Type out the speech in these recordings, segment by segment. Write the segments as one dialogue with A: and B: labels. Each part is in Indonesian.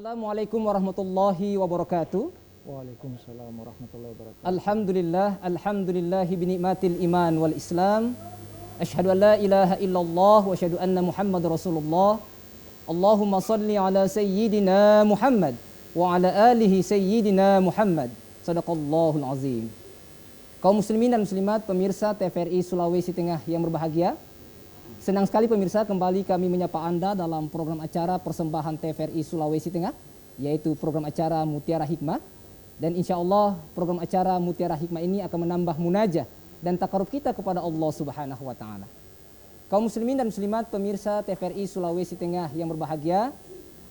A: Assalamualaikum warahmatullahi wabarakatuh.
B: Waalaikumsalam warahmatullahi wabarakatuh.
A: Alhamdulillahi binikmatil iman wal Islam. Asyhadu an la ilaha illallah wa asyhadu anna Muhammad Rasulullah. Allahumma salli ala sayyidina Muhammad wa ala alihi sayyidina Muhammad. Sadaqallahul azim. Kaum muslimin dan muslimat, pemirsa TVRI Sulawesi Tengah yang berbahagia. Senang sekali pemirsa, kembali kami menyapa Anda dalam program acara persembahan TVRI Sulawesi Tengah, yaitu program acara Mutiara Hikmah. Dan insya Allah program acara Mutiara Hikmah ini akan menambah munajah dan takarub kita kepada Allah Subhanahu wa Ta'ala. Kaum muslimin dan muslimat, pemirsa TVRI Sulawesi Tengah yang berbahagia,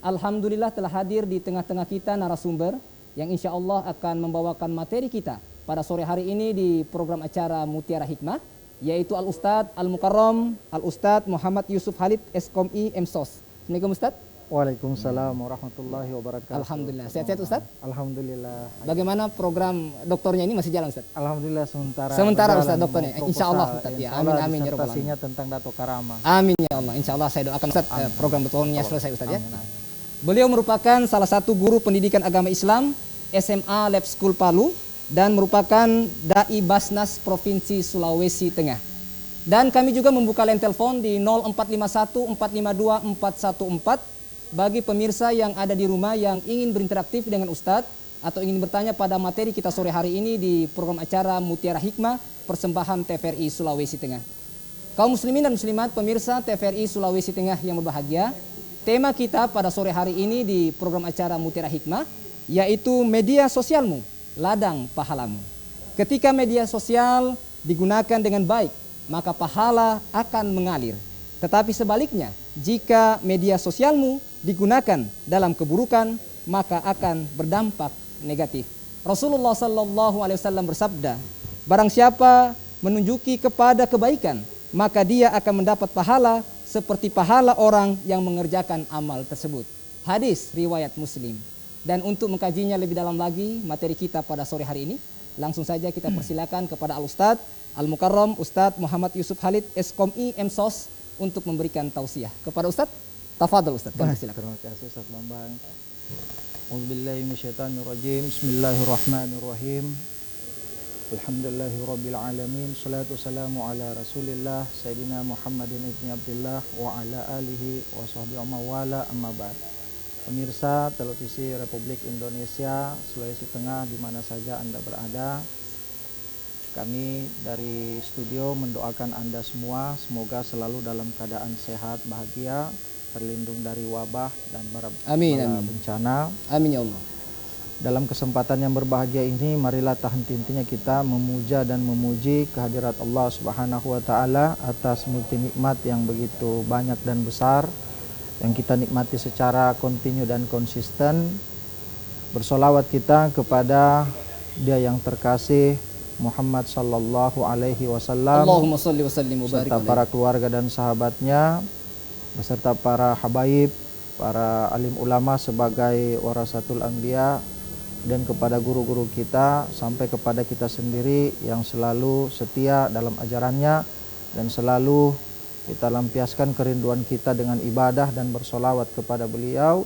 A: alhamdulillah telah hadir di tengah-tengah kita narasumber yang insya Allah akan membawakan materi kita pada sore hari ini di program acara Mutiara Hikmah, yaitu Al-Ustadz Al-Mukarram Al-Ustadz Muhammad Yusuf Halid SKOMI MSOS. Assalamualaikum Ustadz.
B: Waalaikumsalam warahmatullahi wabarakatuh.
A: Alhamdulillah. Sehat-sehat Ustadz?
B: Alhamdulillah.
A: Bagaimana program doktornya ini, masih jalan Ustadz?
B: Alhamdulillah sementara.
A: Sementara Ustadz doktornya. Insya Allah Ustadz. Ya, amin amin ya rabbal alamin.
B: Tentang Dato Karama.
A: Amin ya Allah. Insya Allah saya doakan Ustadz program doktornya selesai Ustadz ya. Beliau merupakan salah satu guru pendidikan agama Islam SMA Lab School Palu dan merupakan Dai Basnas Provinsi Sulawesi Tengah. Dan kami juga membuka line telepon di 0451 452 414 bagi pemirsa yang ada di rumah yang ingin berinteraktif dengan Ustadz atau ingin bertanya pada materi kita sore hari ini di program acara Mutiara Hikmah persembahan TVRI Sulawesi Tengah. Kaum muslimin dan muslimat, pemirsa TVRI Sulawesi Tengah yang berbahagia, tema kita pada sore hari ini di program acara Mutiara Hikmah yaitu media sosialmu, ladang pahalamu. Ketika media sosial digunakan dengan baik, maka pahala akan mengalir. Tetapi sebaliknya, jika media sosialmu digunakan dalam keburukan, maka akan berdampak negatif. Rasulullah Sallallahu Alaihi Wasallam bersabda, barang siapa menunjuki kepada kebaikan, maka dia akan mendapat pahala seperti pahala orang yang mengerjakan amal tersebut. Hadis riwayat Muslim. Dan untuk mengkajinya lebih dalam lagi materi kita pada sore hari ini, langsung saja kita persilakan kepada Al-Ustadz Al-Mukarram Ustadz Muhammad Yusuf Halid SKOMI MSOS untuk memberikan tausiah. Kepada Ustadz, tafadhol Ustadz, kami silakan.
B: Terima kasih Ustadz Bambang. Auzubillahi minasyaitonirrajim. Bismillahirrahmanirrahim. Alhamdulillahirabbil alamin. Shalatu wassalamu ala Rasulillah Sayyidina Muhammadin ibni Abdullah wa ala alihi wa sahbihi wa wala amma ba'd. Pemirsa televisi Republik Indonesia Sulawesi Tengah di mana saja Anda berada, kami dari studio mendoakan Anda semua semoga selalu dalam keadaan sehat, bahagia, terlindung dari wabah dan bara bencana.
A: Amin ya Allah.
B: Dalam kesempatan yang berbahagia ini, marilah tak henti-hentinya kita memuja dan memuji kehadirat Allah Subhanahu wa Ta'ala atas multi nikmat yang begitu banyak dan besar yang kita nikmati secara kontinu dan konsisten. Bersolawat kita kepada Dia yang terkasih Muhammad Sallallahu Alaihi Wasallam,
A: Allahumma salli wa sallim wa barik
B: serta para keluarga dan sahabatnya, beserta para habaib, para alim ulama sebagai warasatul anbiya, dan kepada guru-guru kita sampai kepada kita sendiri yang selalu setia dalam ajarannya dan selalu kita lampiaskan kerinduan kita dengan ibadah dan bersolawat kepada beliau.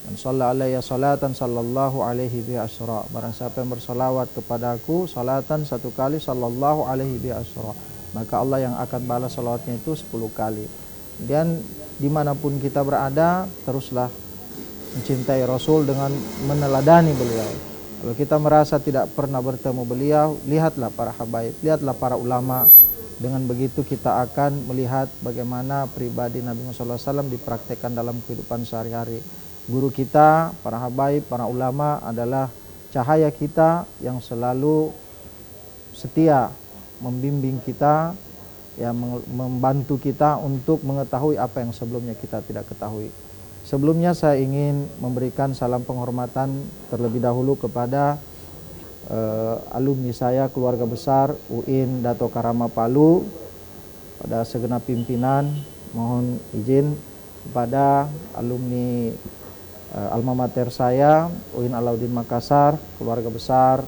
B: Man shalla alaihi salatan sallallahu alaihi bi asyra. Barang siapa yang bersolawat kepadaku salatan satu kali sallallahu alaihi bi asyra, maka Allah yang akan balas salawatnya itu 10 kali. Dan dimanapun kita berada, teruslah mencintai Rasul dengan meneladani beliau. Kalau kita merasa tidak pernah bertemu beliau, lihatlah para habaib, lihatlah para ulama. Dengan begitu kita akan melihat bagaimana pribadi Nabi Muhammad SAW dipraktekkan dalam kehidupan sehari-hari. Guru kita, para habaib, para ulama adalah cahaya kita yang selalu setia membimbing kita, yang membantu kita untuk mengetahui apa yang sebelumnya kita tidak ketahui. Sebelumnya saya ingin memberikan salam penghormatan terlebih dahulu kepada alumni saya, keluarga besar UIN Dato Karama Palu, pada segenap pimpinan, mohon izin kepada alumni alma mater saya UIN Alauddin Makassar, keluarga besar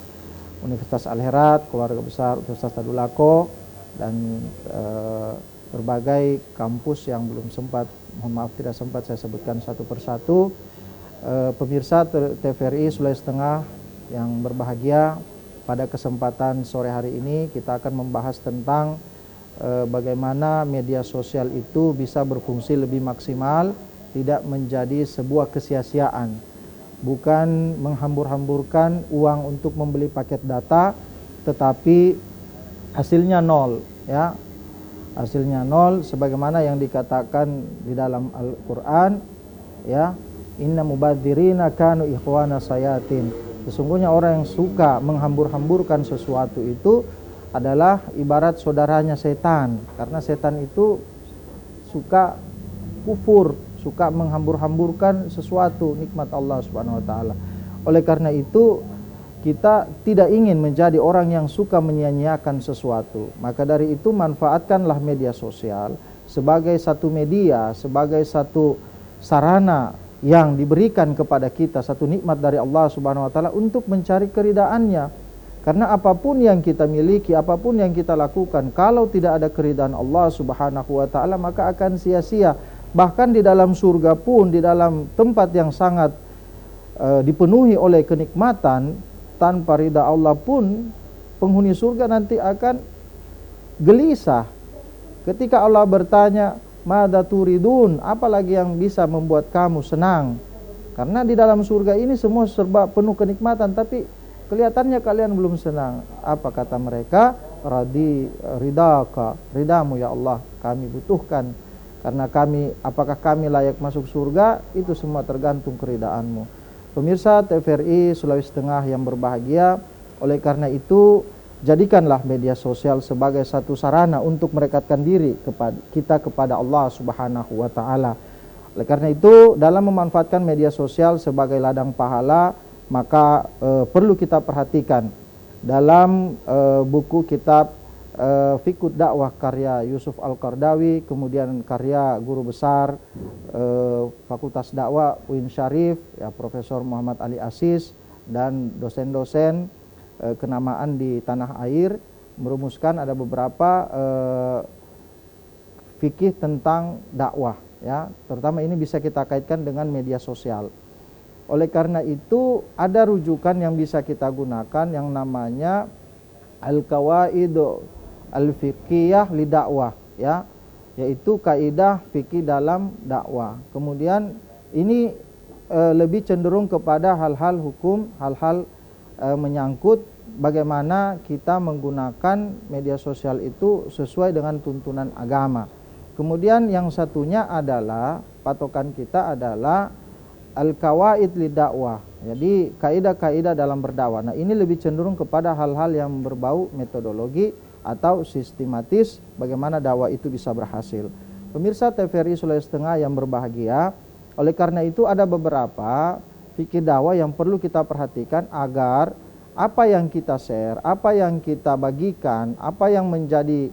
B: Universitas Al-Herat, keluarga besar Universitas Tadulako, dan berbagai kampus yang belum sempat, mohon maaf tidak sempat saya sebutkan satu persatu. Pemirsa TVRI Sulawesi Tengah yang berbahagia, pada kesempatan sore hari ini kita akan membahas tentang bagaimana media sosial itu bisa berfungsi lebih maksimal, tidak menjadi sebuah kesia-siaan, bukan menghambur-hamburkan uang untuk membeli paket data, tetapi hasilnya nol, ya. Hasilnya nol, sebagaimana yang dikatakan di dalam Al-Quran, ya, inna mubadzirina kanu ikhwana sayatin. Sesungguhnya orang yang suka menghambur-hamburkan sesuatu itu adalah ibarat saudaranya setan, karena setan itu suka kufur, suka menghambur-hamburkan sesuatu nikmat Allah Subhanahu wa taala. Oleh karena itu kita tidak ingin menjadi orang yang suka menyia-nyiakan sesuatu. Maka dari itu manfaatkanlah media sosial sebagai satu media, sebagai satu sarana yang diberikan kepada kita, satu nikmat dari Allah Subhanahu wa taala untuk mencari keridaannya. Karena apapun yang kita miliki, apapun yang kita lakukan, kalau tidak ada keridaan Allah Subhanahu wa taala maka akan sia-sia. Bahkan di dalam surga pun, di dalam tempat yang sangat dipenuhi oleh kenikmatan, tanpa ridha Allah pun penghuni surga nanti akan gelisah ketika Allah bertanya, "Madza turidun?" Apalagi yang bisa membuat kamu senang? Karena di dalam surga ini semua serba penuh kenikmatan, tapi kelihatannya kalian belum senang. Apa kata mereka? Ridaka, ridamu ya Allah kami butuhkan. Karena apakah kami layak masuk surga? Itu semua tergantung keridaanmu. Pemirsa TVRI Sulawesi Tengah yang berbahagia, oleh karena itu jadikanlah media sosial sebagai satu sarana untuk merekatkan diri kepada Allah Subhanahu wa taala. Oleh karena itu dalam memanfaatkan media sosial sebagai ladang pahala, maka perlu kita perhatikan dalam buku kitab Fiqhud Dakwah karya Yusuf Al-Qardawi, kemudian karya guru besar Fakultas Dakwah UIN Syarif, ya, Profesor Muhammad Ali Asis, dan dosen-dosen kenamaan di tanah air, merumuskan ada beberapa fikih tentang dakwah, ya, terutama ini bisa kita kaitkan dengan media sosial. Oleh karena itu ada rujukan yang bisa kita gunakan yang namanya Al-Qawaidu Al-Fiqhiyah li dakwah, ya, yaitu kaidah fikih dalam dakwah. Kemudian ini lebih cenderung kepada hal-hal hukum, hal-hal menyangkut bagaimana kita menggunakan media sosial itu sesuai dengan tuntunan agama. Kemudian yang satunya adalah patokan kita adalah al-qawaid li dakwah. Jadi kaidah-kaidah dalam berdakwah. Nah, ini lebih cenderung kepada hal-hal yang berbau metodologi atau sistematis bagaimana dakwah itu bisa berhasil. Pemirsa TVRI Sulawesi Tengah yang berbahagia, oleh karena itu ada beberapa fikih dakwah yang perlu kita perhatikan agar apa yang kita share, apa yang kita bagikan, apa yang menjadi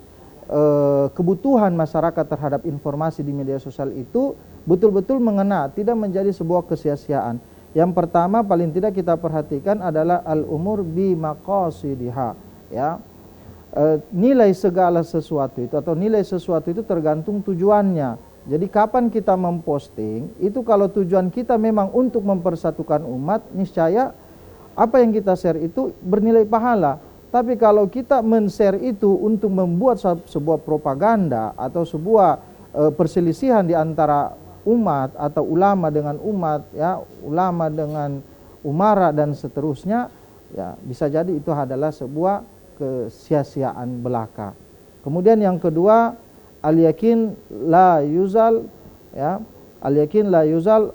B: kebutuhan masyarakat terhadap informasi di media sosial itu betul-betul mengena, tidak menjadi sebuah kesia-siaan. Yang pertama paling tidak kita perhatikan adalah al-umur bi maqasidiha, ya. Nilai segala sesuatu itu atau nilai sesuatu itu tergantung tujuannya. Jadi kapan kita memposting itu, kalau tujuan kita memang untuk mempersatukan umat, niscaya apa yang kita share itu bernilai pahala. Tapi kalau kita men-share itu untuk membuat sebuah propaganda atau sebuah perselisihan di antara umat atau ulama dengan umat, ya, ulama dengan umara dan seterusnya, ya, bisa jadi itu adalah sebuah kesia-siaan belaka. Kemudian yang kedua, al-yakin la yuzal, ya, al-yakin la yuzal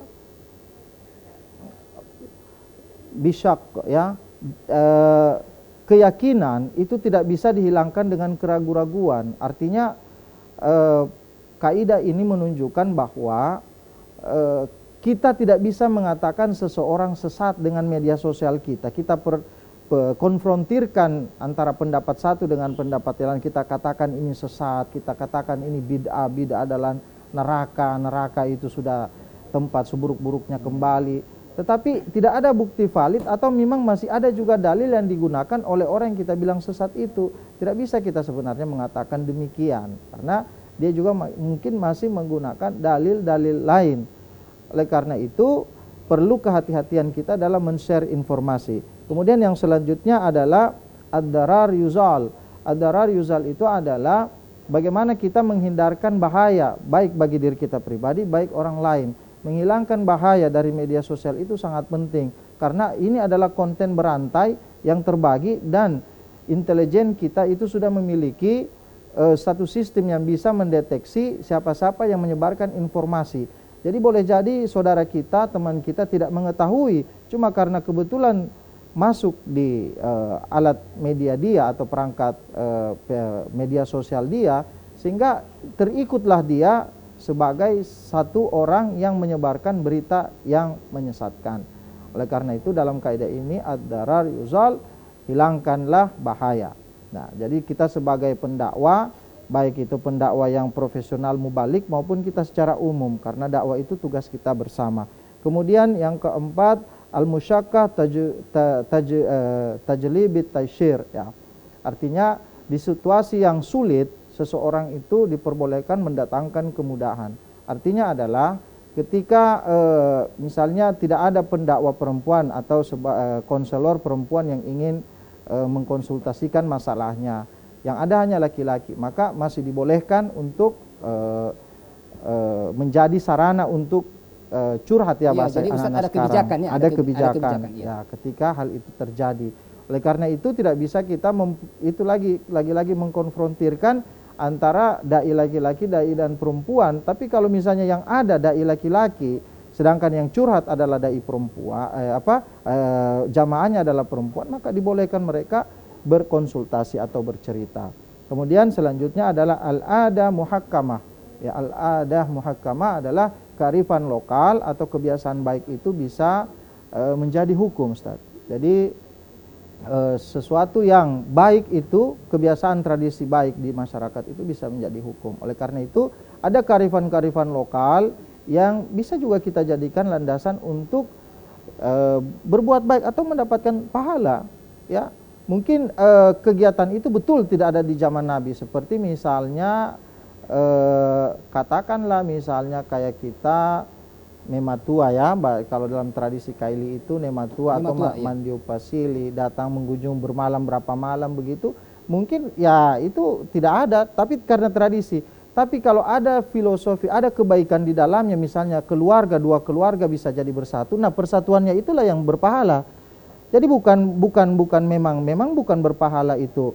B: bisyak, ya, keyakinan itu tidak bisa dihilangkan dengan keraguan-raguan. Artinya kaidah ini menunjukkan bahwa kita tidak bisa mengatakan seseorang sesat dengan media sosial kita. Kita konfrontirkan antara pendapat satu dengan pendapat lain, kita katakan ini sesat, kita katakan ini bid'ah, bid'ah adalah neraka, neraka itu sudah tempat seburuk-buruknya kembali. Tetapi tidak ada bukti valid atau memang masih ada juga dalil yang digunakan oleh orang yang kita bilang sesat itu. Tidak bisa kita sebenarnya mengatakan demikian, karena dia juga mungkin masih menggunakan dalil-dalil lain. Oleh karena itu perlu kehati-hatian kita dalam men-share informasi. Kemudian yang selanjutnya adalah ad-darar yuzal. Ad-darar yuzal itu adalah bagaimana kita menghindarkan bahaya baik bagi diri kita pribadi, baik orang lain. Menghilangkan bahaya dari media sosial itu sangat penting karena ini adalah konten berantai yang terbagi dan intelijen kita itu sudah memiliki satu sistem yang bisa mendeteksi siapa-siapa yang menyebarkan informasi. Jadi boleh jadi saudara kita, teman kita tidak mengetahui, cuma karena kebetulan masuk di alat media dia atau perangkat media sosial dia, sehingga terikutlah dia sebagai satu orang yang menyebarkan berita yang menyesatkan. Oleh karena itu dalam kaidah ini ad-darar yuzal, hilangkanlah bahaya. Nah, jadi kita sebagai pendakwa, baik itu pendakwa yang profesional mubalik maupun kita secara umum, karena dakwah itu tugas kita bersama. Kemudian yang keempat, al-musyakkah tajlibit taisyir, ya. Artinya di situasi yang sulit seseorang itu diperbolehkan mendatangkan kemudahan. Artinya adalah ketika misalnya tidak ada pendakwa perempuan atau konselor perempuan yang ingin mengkonsultasikan masalahnya, yang ada hanya laki-laki, maka masih dibolehkan untuk menjadi sarana untuk curhat ya, bahasa
A: jadi Ustaz,
B: anak-anak
A: ada
B: sekarang.
A: kebijakannya,
B: Ada kebijakan,
A: ya.
B: ya, ketika hal itu terjadi. Oleh karena itu tidak bisa kita itu lagi-lagi mengkonfrontirkan antara dai laki-laki, dai dan perempuan. Tapi kalau misalnya yang ada dai laki-laki, sedangkan yang curhat adalah dai perempuan, jamaahnya adalah perempuan, maka dibolehkan mereka berkonsultasi atau bercerita. Kemudian selanjutnya adalah al-adah muhakkamah. Ya, al-adah muhakkamah adalah kearifan lokal atau kebiasaan baik itu bisa menjadi hukum, Ustaz. Jadi sesuatu yang baik itu, kebiasaan tradisi baik di masyarakat itu bisa menjadi hukum. Oleh karena itu ada kearifan-kearifan lokal yang bisa juga kita jadikan landasan untuk berbuat baik atau mendapatkan pahala, ya. Mungkin kegiatan itu betul tidak ada di zaman Nabi, seperti misalnya katakanlah misalnya kayak kita nematua, ya, kalau dalam tradisi Kaili itu nematua atau
A: iya.
B: mandiupasili, datang mengunjung bermalam berapa malam begitu, mungkin ya itu tidak ada, tapi karena tradisi. Tapi kalau ada filosofi, ada kebaikan di dalamnya, misalnya keluarga, dua keluarga bisa jadi bersatu, nah persatuannya itulah yang berpahala. Jadi memang bukan berpahala itu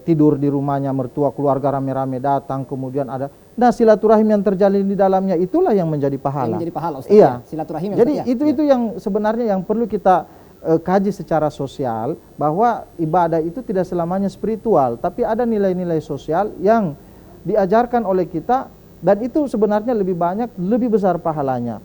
B: tidur di rumahnya mertua, keluarga rame-rame datang, kemudian ada, nah silaturahim yang terjalin di dalamnya itulah yang menjadi pahala.
A: Yang menjadi pahala, Ustaz,
B: iya.
A: Ya. Silaturahim.
B: Jadi itu yang sebenarnya yang perlu kita kaji secara sosial, bahwa ibadah itu tidak selamanya spiritual, tapi ada nilai-nilai sosial yang diajarkan oleh kita, dan itu sebenarnya lebih banyak, lebih besar pahalanya.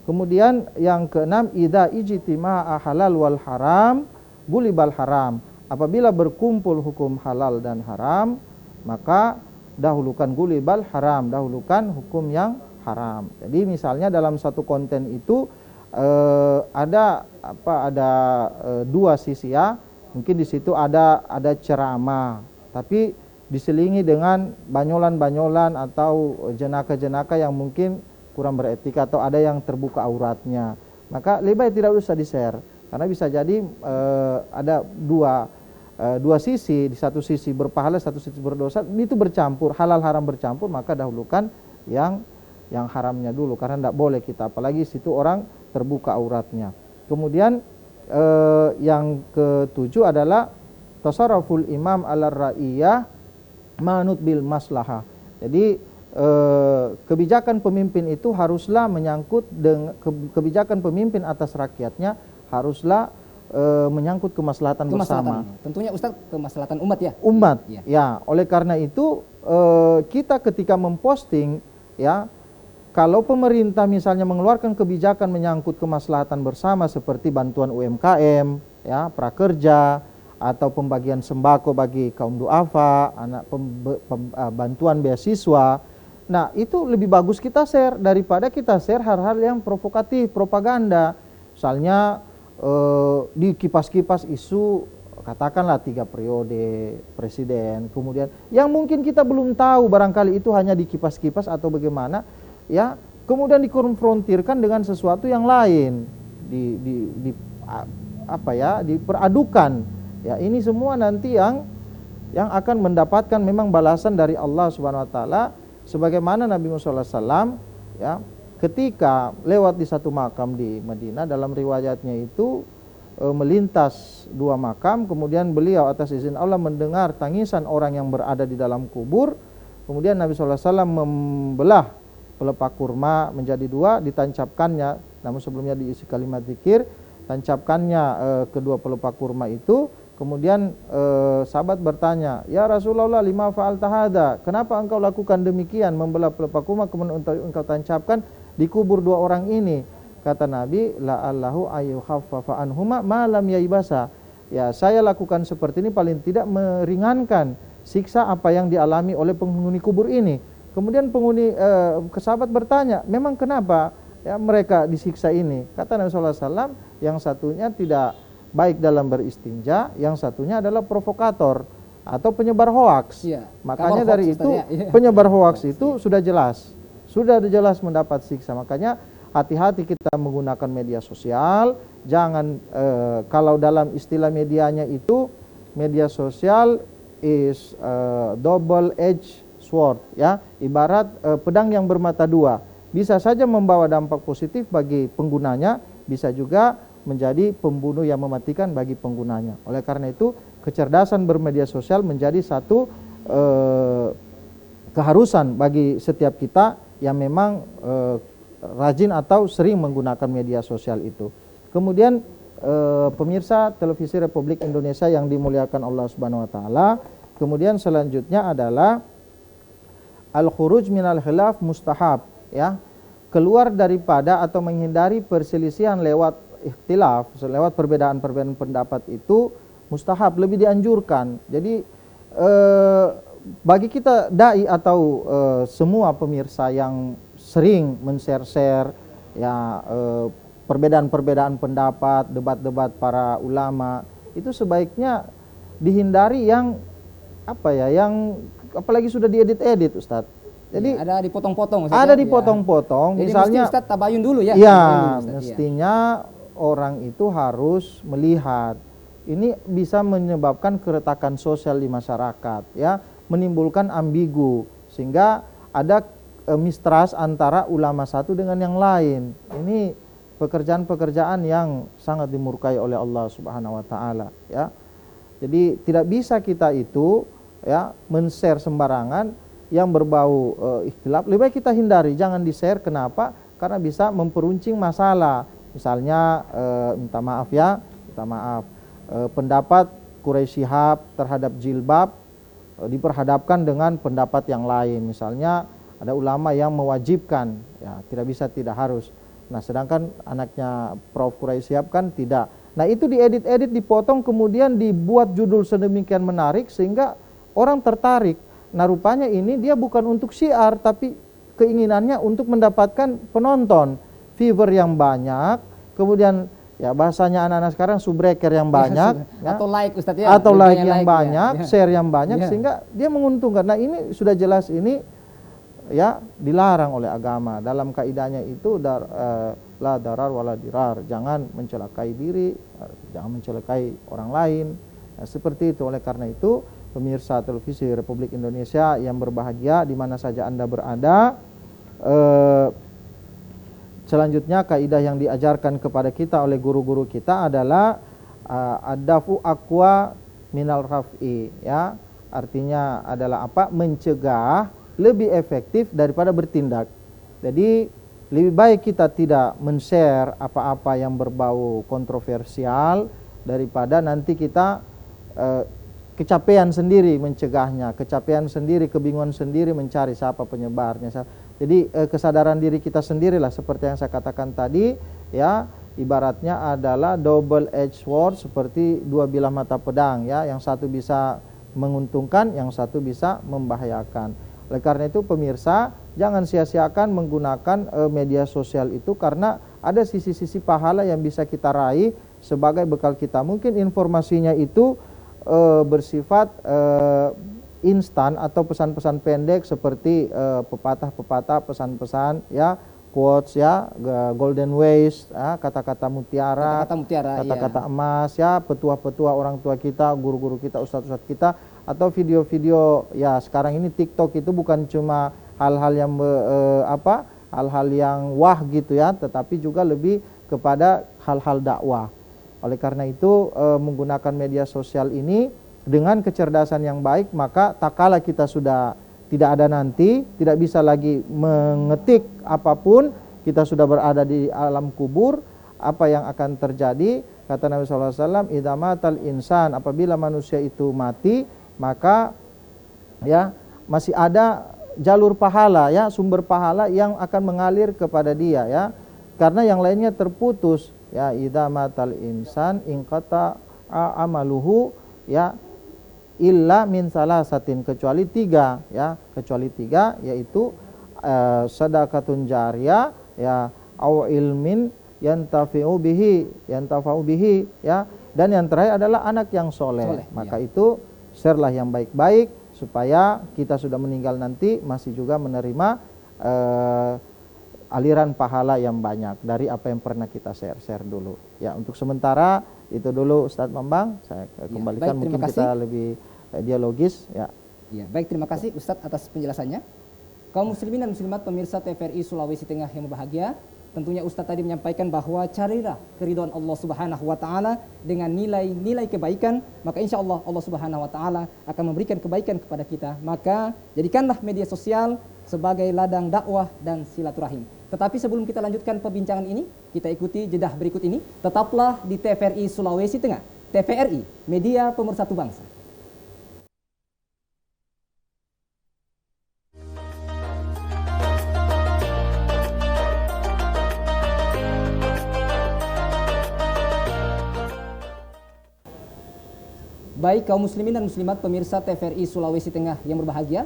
B: Kemudian yang keenam, idza ijtima'a halal wal haram gulibal haram. Apabila berkumpul hukum halal dan haram, maka dahulukan gulibal haram, dahulukan hukum yang haram. Jadi misalnya dalam satu konten itu ada dua sisi, ya. Mungkin di situ ada ceramah, tapi diselingi dengan banyolan-banyolan atau jenaka-jenaka yang mungkin kurang beretika, atau ada yang terbuka auratnya, maka lebih baik tidak usah di-share, karena bisa jadi ada dua sisi, di satu sisi berpahala, satu sisi berdosa, itu bercampur, halal haram bercampur, maka dahulukan yang haramnya dulu, karena tidak boleh kita, apalagi situ orang terbuka auratnya. Kemudian yang ketujuh adalah tasarruful imam ala ra'iyah manut bil maslahah. Jadi kebijakan pemimpin itu haruslah menyangkut dengan kebijakan pemimpin atas rakyatnya, haruslah menyangkut kemaslahatan bersama.
A: Tentunya Ustaz, kemaslahatan umat, ya.
B: Umat,
A: ya.
B: Ya. Oleh karena itu kita ketika memposting, ya, kalau pemerintah misalnya mengeluarkan kebijakan menyangkut kemaslahatan bersama seperti bantuan UMKM, ya, prakerja, atau pembagian sembako bagi kaum duafa, bantuan beasiswa. Nah, itu lebih bagus kita share daripada kita share hal-hal yang provokatif, propaganda. Misalnya di kipas-kipas isu, katakanlah 3 periode presiden, kemudian yang mungkin kita belum tahu, barangkali itu hanya di kipas-kipas atau bagaimana, ya. kemudian dikonfrontirkan dengan sesuatu yang lain, diperadukan. Ya, ini semua nanti yang akan mendapatkan memang balasan dari Allah Subhanahu wa taala, sebagaimana Nabi Muhammad SAW ya, ketika lewat di satu makam di Madinah, dalam riwayatnya itu melintas dua makam, kemudian beliau atas izin Allah mendengar tangisan orang yang berada di dalam kubur. Kemudian Nabi SAW membelah pelepah kurma menjadi dua, ditancapkannya, namun sebelumnya diisi kalimat zikir, tancapkannya kedua pelepah kurma itu. Kemudian sahabat bertanya, ya Rasulullah, lima fa'alta hadza, kenapa engkau lakukan demikian, membelah pelepah kurma kemudian engkau tancapkan di kubur dua orang ini? Kata Nabi, la'allahu ayyukhaffafa anhuma ma lam yaibasa. Ya, saya lakukan seperti ini paling tidak meringankan siksa apa yang dialami oleh penghuni kubur ini. Kemudian penghuni sahabat bertanya, memang kenapa ya mereka disiksa ini? Kata Nabi SAW, yang satunya tidak baik dalam beristinja, yang satunya adalah provokator atau penyebar hoaks.
A: Ya,
B: makanya dari
A: hoax,
B: itu
A: ya.
B: penyebar hoaks itu sudah jelas mendapat siksa. Makanya hati-hati kita menggunakan media sosial. Jangan kalau dalam istilah medianya itu, media sosial is double edged sword, ya, ibarat pedang yang bermata dua. Bisa saja membawa dampak positif bagi penggunanya, bisa juga menjadi pembunuh yang mematikan bagi penggunanya. Oleh karena itu, kecerdasan bermedia sosial menjadi satu keharusan bagi setiap kita yang memang rajin atau sering menggunakan media sosial itu. Kemudian pemirsa televisi Republik Indonesia yang dimuliakan Allah Subhanahu wa taala, kemudian selanjutnya adalah al-khuruj minal khilaf mustahab, ya. Keluar daripada atau menghindari perselisihan lewat ikhtilaf, lewat perbedaan-perbedaan pendapat itu mustahab, lebih dianjurkan. Jadi bagi kita dai atau semua pemirsa yang sering men-share ya perbedaan-perbedaan pendapat, debat-debat para ulama, itu sebaiknya dihindari yang yang apalagi sudah diedit-edit, Ustadz. Jadi
A: ya, ada dipotong-potong.
B: Ada dipotong-potong.
A: Ya.
B: Misalnya
A: mesti Ustadz tabayun dulu ya.
B: Iya,
A: Ustadz,
B: mestinya orang itu harus melihat. Ini bisa menyebabkan keretakan sosial di masyarakat, ya, menimbulkan ambigu sehingga ada mistrust antara ulama satu dengan yang lain. Ini pekerjaan-pekerjaan yang sangat dimurkai oleh Allah Subhanahu wa taala, ya. Jadi tidak bisa kita itu ya men-share sembarangan yang berbau ikhtilaf. Lebih baik kita hindari, jangan di-share. Kenapa? Karena bisa memperuncing masalah. Misalnya minta maaf, pendapat Quraisy Shihab terhadap jilbab diperhadapkan dengan pendapat yang lain. Misalnya ada ulama yang mewajibkan, ya tidak bisa, tidak harus. Nah, sedangkan anaknya Prof. Quraisy Shihab kan tidak. Nah, itu diedit-edit, dipotong, kemudian dibuat judul sedemikian menarik sehingga orang tertarik. Nah, rupanya ini dia bukan untuk syiar, tapi keinginannya untuk mendapatkan penonton, viewer yang banyak, kemudian ya bahasanya anak-anak sekarang subbreaker yang banyak,
A: ya, atau like, Ustadz, ya,
B: atau like yang banyak,
A: ya.
B: share yang banyak,
A: ya,
B: sehingga dia menguntungkan. Nah, ini sudah jelas ini ya dilarang oleh agama. Dalam kaidahnya itu la darar wala dirar, jangan mencelakai diri, jangan mencelakai orang lain. Nah, seperti itu. Oleh karena itu, pemirsa televisi Republik Indonesia yang berbahagia di mana saja Anda berada, selanjutnya kaidah yang diajarkan kepada kita oleh guru-guru kita adalah ad-dafu aqwa minal raf'i, ya. Artinya adalah apa? Mencegah lebih efektif daripada bertindak. Jadi lebih baik kita tidak men-share apa-apa yang berbau kontroversial daripada nanti kita kecapean sendiri mencegahnya, kecapean sendiri, kebingungan sendiri mencari siapa penyebarnya. Jadi kesadaran diri kita sendirilah, seperti yang saya katakan tadi, ya, ibaratnya adalah double edged sword, seperti dua bilah mata pedang, ya, yang satu bisa menguntungkan, yang satu bisa membahayakan. Oleh karena itu, pemirsa, jangan sia-siakan menggunakan media sosial itu, karena ada sisi-sisi pahala yang bisa kita raih sebagai bekal kita. Mungkin informasinya itu bersifat instan atau pesan-pesan pendek seperti pepatah-pepatah, pesan-pesan, ya, quotes ya, golden ways, kata-kata mutiara,
A: Kata-kata mutiara,
B: kata-kata emas ya, petua-petua orang tua kita, guru-guru kita, ustadz-ustadz kita, atau video-video ya sekarang ini TikTok itu bukan cuma hal-hal yang hal-hal yang wah gitu ya, tetapi juga lebih kepada hal-hal dakwah. Oleh karena itu menggunakan media sosial ini dengan kecerdasan yang baik, maka tak kala kita sudah tidak ada nanti, tidak bisa lagi mengetik apapun, kita sudah berada di alam kubur, apa yang akan terjadi? Kata Nabi SAW, idza matal insan, apabila manusia itu mati, maka ya masih ada jalur pahala ya, sumber pahala yang akan mengalir kepada dia ya. Karena yang lainnya terputus ya, idza matal insan inqata amaluhu ya illa min salasatin, kecuali tiga ya, kecuali tiga, yaitu sedekatun jariyah ya, au ilmin yantafa'u bihi ya, dan yang terakhir adalah anak yang soleh. Maka itu share-lah yang baik-baik supaya kita sudah meninggal nanti masih juga menerima aliran pahala yang banyak dari apa yang pernah kita share dulu ya. Untuk sementara itu dulu Ustadz Bambang, saya kembalikan, baik, mungkin kita lebih dialogis ya.
A: Ya, baik, terima kasih Ustadz atas penjelasannya. Kaum muslimin dan muslimat pemirsa TVRI Sulawesi Tengah yang berbahagia, tentunya Ustadz tadi menyampaikan bahwa carilah keridhaan Allah Subhanahu wa taala dengan nilai-nilai kebaikan, maka insya Allah Allah Subhanahu wa taala akan memberikan kebaikan kepada kita. Maka jadikanlah media sosial sebagai ladang dakwah dan silaturahim. Tetapi sebelum kita lanjutkan perbincangan ini, kita ikuti jedah berikut ini. Tetaplah di TVRI Sulawesi Tengah. TVRI, media pemersatu bangsa. Baik kaum muslimin dan muslimat pemirsa TVRI Sulawesi Tengah yang berbahagia,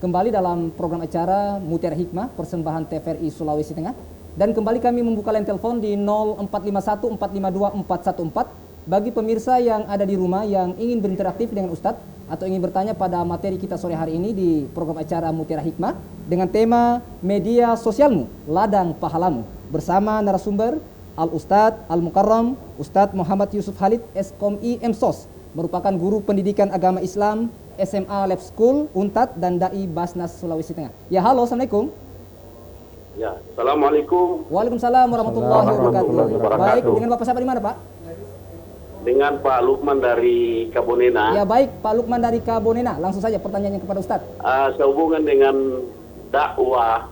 A: kembali dalam program acara Mutiara Hikmah persembahan TVRI Sulawesi Tengah, dan kembali kami membuka line telepon di 0451 452 414 bagi pemirsa yang ada di rumah yang ingin berinteraktif dengan Ustadz atau ingin bertanya pada materi kita sore hari ini di program acara Mutiara Hikmah dengan tema media sosialmu ladang pahalamu, bersama narasumber Al-Ustadz Al-Mukarram Ustadz Muhammad Yusuf Halid SKOMI MSOS, merupakan guru pendidikan agama Islam SMA Lab School Untat dan Dai Basnas Sulawesi Tengah. Ya, halo, assalamualaikum.
C: Ya, assalamualaikum.
A: Waalaikumsalam warahmatullahi wabarakatuh. Baik, dengan Bapak siapa di mana, Pak?
C: Dengan Pak Lukman dari Kabonena.
A: Ya, baik, Pak Lukman dari Kabonena. Langsung saja pertanyaannya kepada Ustadz.
C: Sehubungan dengan dakwah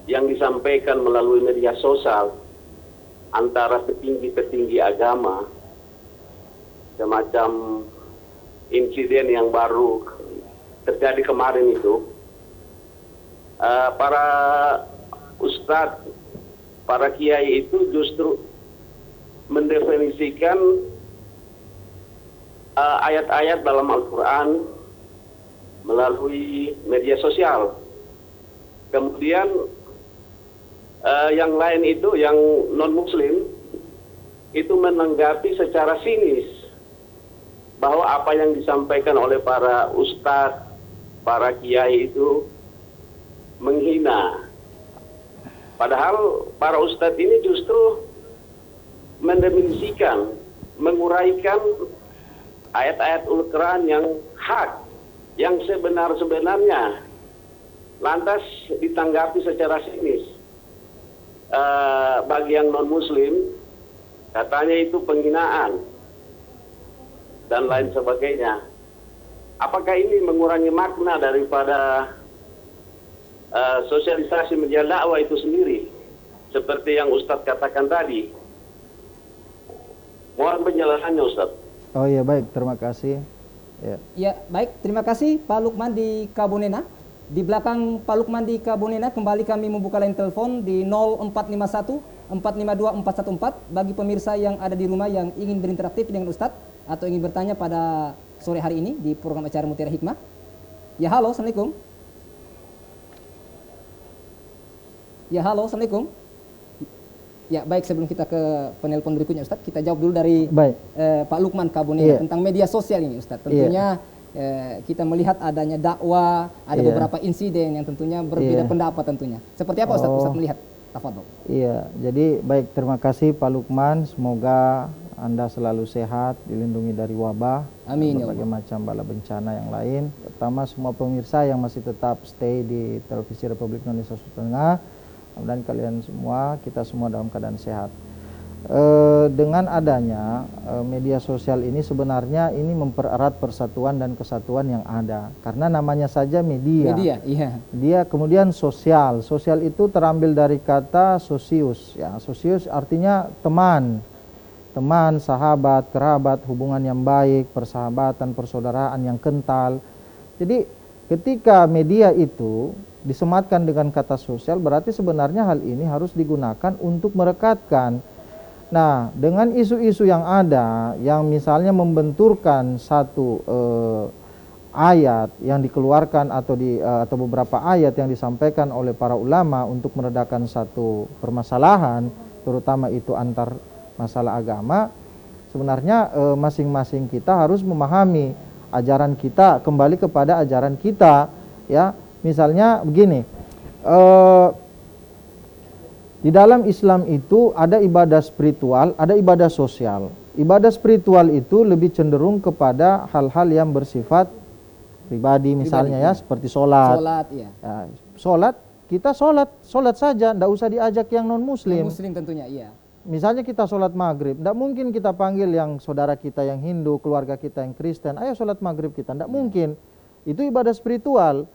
C: yang disampaikan melalui media sosial antara petinggi-petinggi agama, semacam insiden yang baru terjadi kemarin itu, para ustadz, para kiai itu justru mendefinisikan ayat-ayat dalam Al-Quran melalui media sosial. Kemudian yang lain itu, yang non-muslim, itu menanggapi secara sinis bahwa apa yang disampaikan oleh para ustadz, para kiai itu menghina. Padahal para ustadz ini justru mendefinisikan, menguraikan ayat-ayat Al-Quran yang hak, yang sebenar-sebenarnya, lantas ditanggapi secara sinis. Bagi yang non-muslim, katanya itu penghinaan dan lain sebagainya. Apakah ini mengurangi makna daripada sosialisasi media dakwah itu sendiri, seperti yang Ustadz katakan tadi? Mohon penjelasannya, Ustadz.
B: Oh iya, baik, terima kasih.
A: Ya, baik, terima kasih Pak Lukman di Kabonena. Di belakang Pak Lukman di Kabonena, kembali kami membuka line telepon di 0451 452 414 bagi pemirsa yang ada di rumah yang ingin berinteraktif dengan Ustadz atau ingin bertanya pada sore hari ini di program acara Mutiara Hikmah. Ya, halo, assalamualaikum. Ya, halo, assalamualaikum. Ya, baik, sebelum kita ke penelpon berikutnya Ustadz, kita jawab dulu dari Pak Lukman Kabonena tentang media sosial ini Ustadz. Tentunya kita melihat adanya dakwah, ada beberapa insiden yang tentunya berbeda pendapat tentunya. Seperti apa Ustadz? Ustadz melihat? Tafadhol.
B: Iya, jadi baik, terima kasih Pak Lukman. Semoga Anda selalu sehat, dilindungi dari wabah,
A: Amin,
B: dan berbagai macam bala bencana yang lain. Pertama, semua pemirsa yang masih tetap stay di Televisi Republik Indonesia Sulawesi Tengah, mudah-mudahan kalian semua, kita semua dalam keadaan sehat. Dengan adanya media sosial ini sebenarnya ini mempererat persatuan dan kesatuan yang ada, karena namanya saja media.
A: Media, iya.
B: Dia kemudian sosial. Sosial itu terambil dari kata sosius, ya. Sosius artinya teman, sahabat, kerabat, hubungan yang baik, persahabatan, persaudaraan yang kental. Jadi ketika media itu disematkan dengan kata sosial, berarti sebenarnya hal ini harus digunakan untuk merekatkan. Nah, dengan isu-isu yang ada, yang misalnya membenturkan satu ayat yang dikeluarkan atau beberapa ayat yang disampaikan oleh para ulama untuk meredakan satu permasalahan, terutama itu antar masalah agama, sebenarnya masing-masing kita harus memahami ajaran kita, kembali kepada ajaran kita, ya. Misalnya begini, di dalam Islam itu ada ibadah spiritual, ada ibadah sosial. Ibadah spiritual itu lebih cenderung kepada hal-hal yang bersifat pribadi, misalnya ya, seperti sholat.
A: Sholat, iya.
B: Ya, sholat, kita sholat saja, tidak usah diajak yang non-muslim.
A: Muslim tentunya, iya.
B: Misalnya kita sholat maghrib, tidak mungkin kita panggil yang saudara kita yang Hindu, keluarga kita yang Kristen, ayo sholat maghrib kita, tidak mungkin. Itu ibadah spiritual.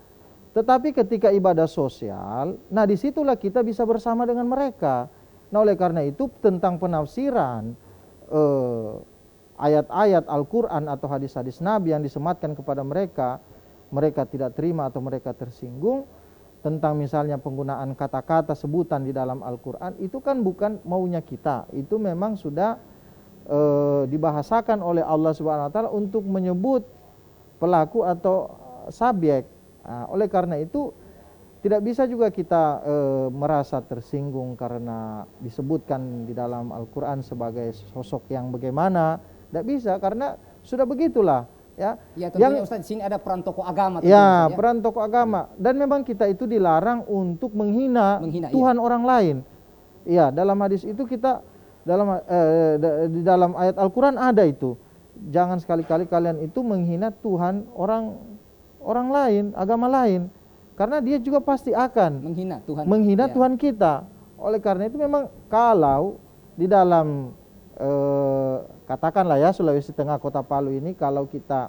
B: Tetapi ketika ibadah sosial, nah disitulah kita bisa bersama dengan mereka. Nah oleh karena itu tentang penafsiran ayat-ayat Al-Quran atau hadis-hadis Nabi yang disematkan kepada mereka, mereka tidak terima atau mereka tersinggung, tentang misalnya penggunaan kata-kata sebutan di dalam Al-Quran, itu kan bukan maunya kita. Itu memang sudah dibahasakan oleh Allah Subhanahu Wa Taala untuk menyebut pelaku atau subjek. Nah, oleh karena itu tidak bisa juga kita merasa tersinggung karena disebutkan di dalam Al-Quran sebagai sosok yang bagaimana. Tidak bisa, karena sudah begitulah, ya.
A: Ya tentunya Ustaz, di sini ada peran tokoh agama tentunya,
B: Ya,
A: Ustaz, ya.
B: peran tokoh agama. Dan memang kita itu dilarang untuk menghina Tuhan, orang lain. Ya, dalam hadis itu kita di dalam ayat Al-Quran ada itu. Jangan sekali-kali kalian itu menghina Tuhan orang lain, agama lain, karena dia juga pasti akan menghina Tuhan kita. Oleh karena itu memang kalau di dalam katakanlah ya Sulawesi Tengah, Kota Palu ini, kalau kita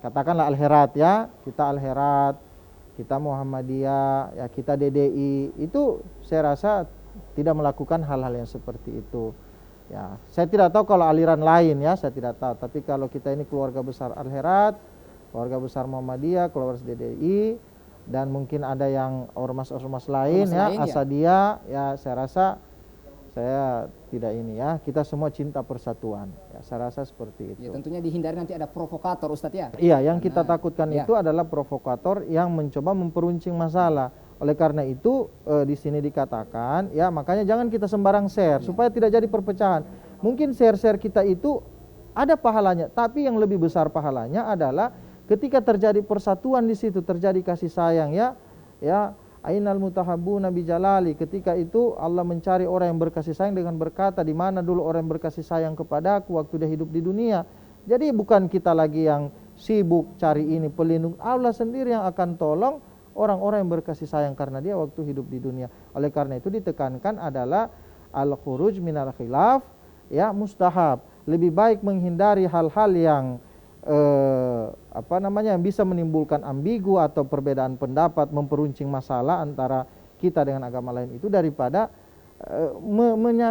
B: katakanlah Al-Herat, ya, kita Al-Herat, kita Muhammadiyah, ya, kita DDI, itu saya rasa tidak melakukan hal-hal yang seperti itu. Ya, saya tidak tahu kalau aliran lain, ya, saya tidak tahu. Tapi kalau kita ini keluarga besar Al-Herat, keluarga besar Muhammadiyah, keluarga besar DDI, dan mungkin ada yang ormas-ormas lain, ya, Asadiyah, ya, saya rasa saya tidak ini, ya, kita semua cinta persatuan, ya, saya rasa seperti itu.
A: Ya, tentunya dihindari nanti ada provokator, Ustadz, ya.
B: Iya, yang kita takutkan itu adalah provokator yang mencoba memperuncing masalah. Oleh karena itu di sini dikatakan, ya, makanya jangan kita sembarang share supaya tidak jadi perpecahan. Mungkin share-share kita itu ada pahalanya, tapi yang lebih besar pahalanya adalah ketika terjadi persatuan di situ, terjadi kasih sayang, ya, ainal mutahabbuna bi jalali. Ketika itu Allah mencari orang yang berkasih sayang dengan berkata, di mana dulu orang yang berkasih sayang kepadaku waktu dia hidup di dunia. Jadi bukan kita lagi yang sibuk cari ini pelindung, Allah sendiri yang akan tolong orang-orang yang berkasih sayang karena dia waktu hidup di dunia. Oleh karena itu ditekankan adalah al-khuruj minal khilaf, ya, mustahab. Lebih baik menghindari hal-hal yang yang bisa menimbulkan ambigu atau perbedaan pendapat, memperuncing masalah antara kita dengan agama lain itu, daripada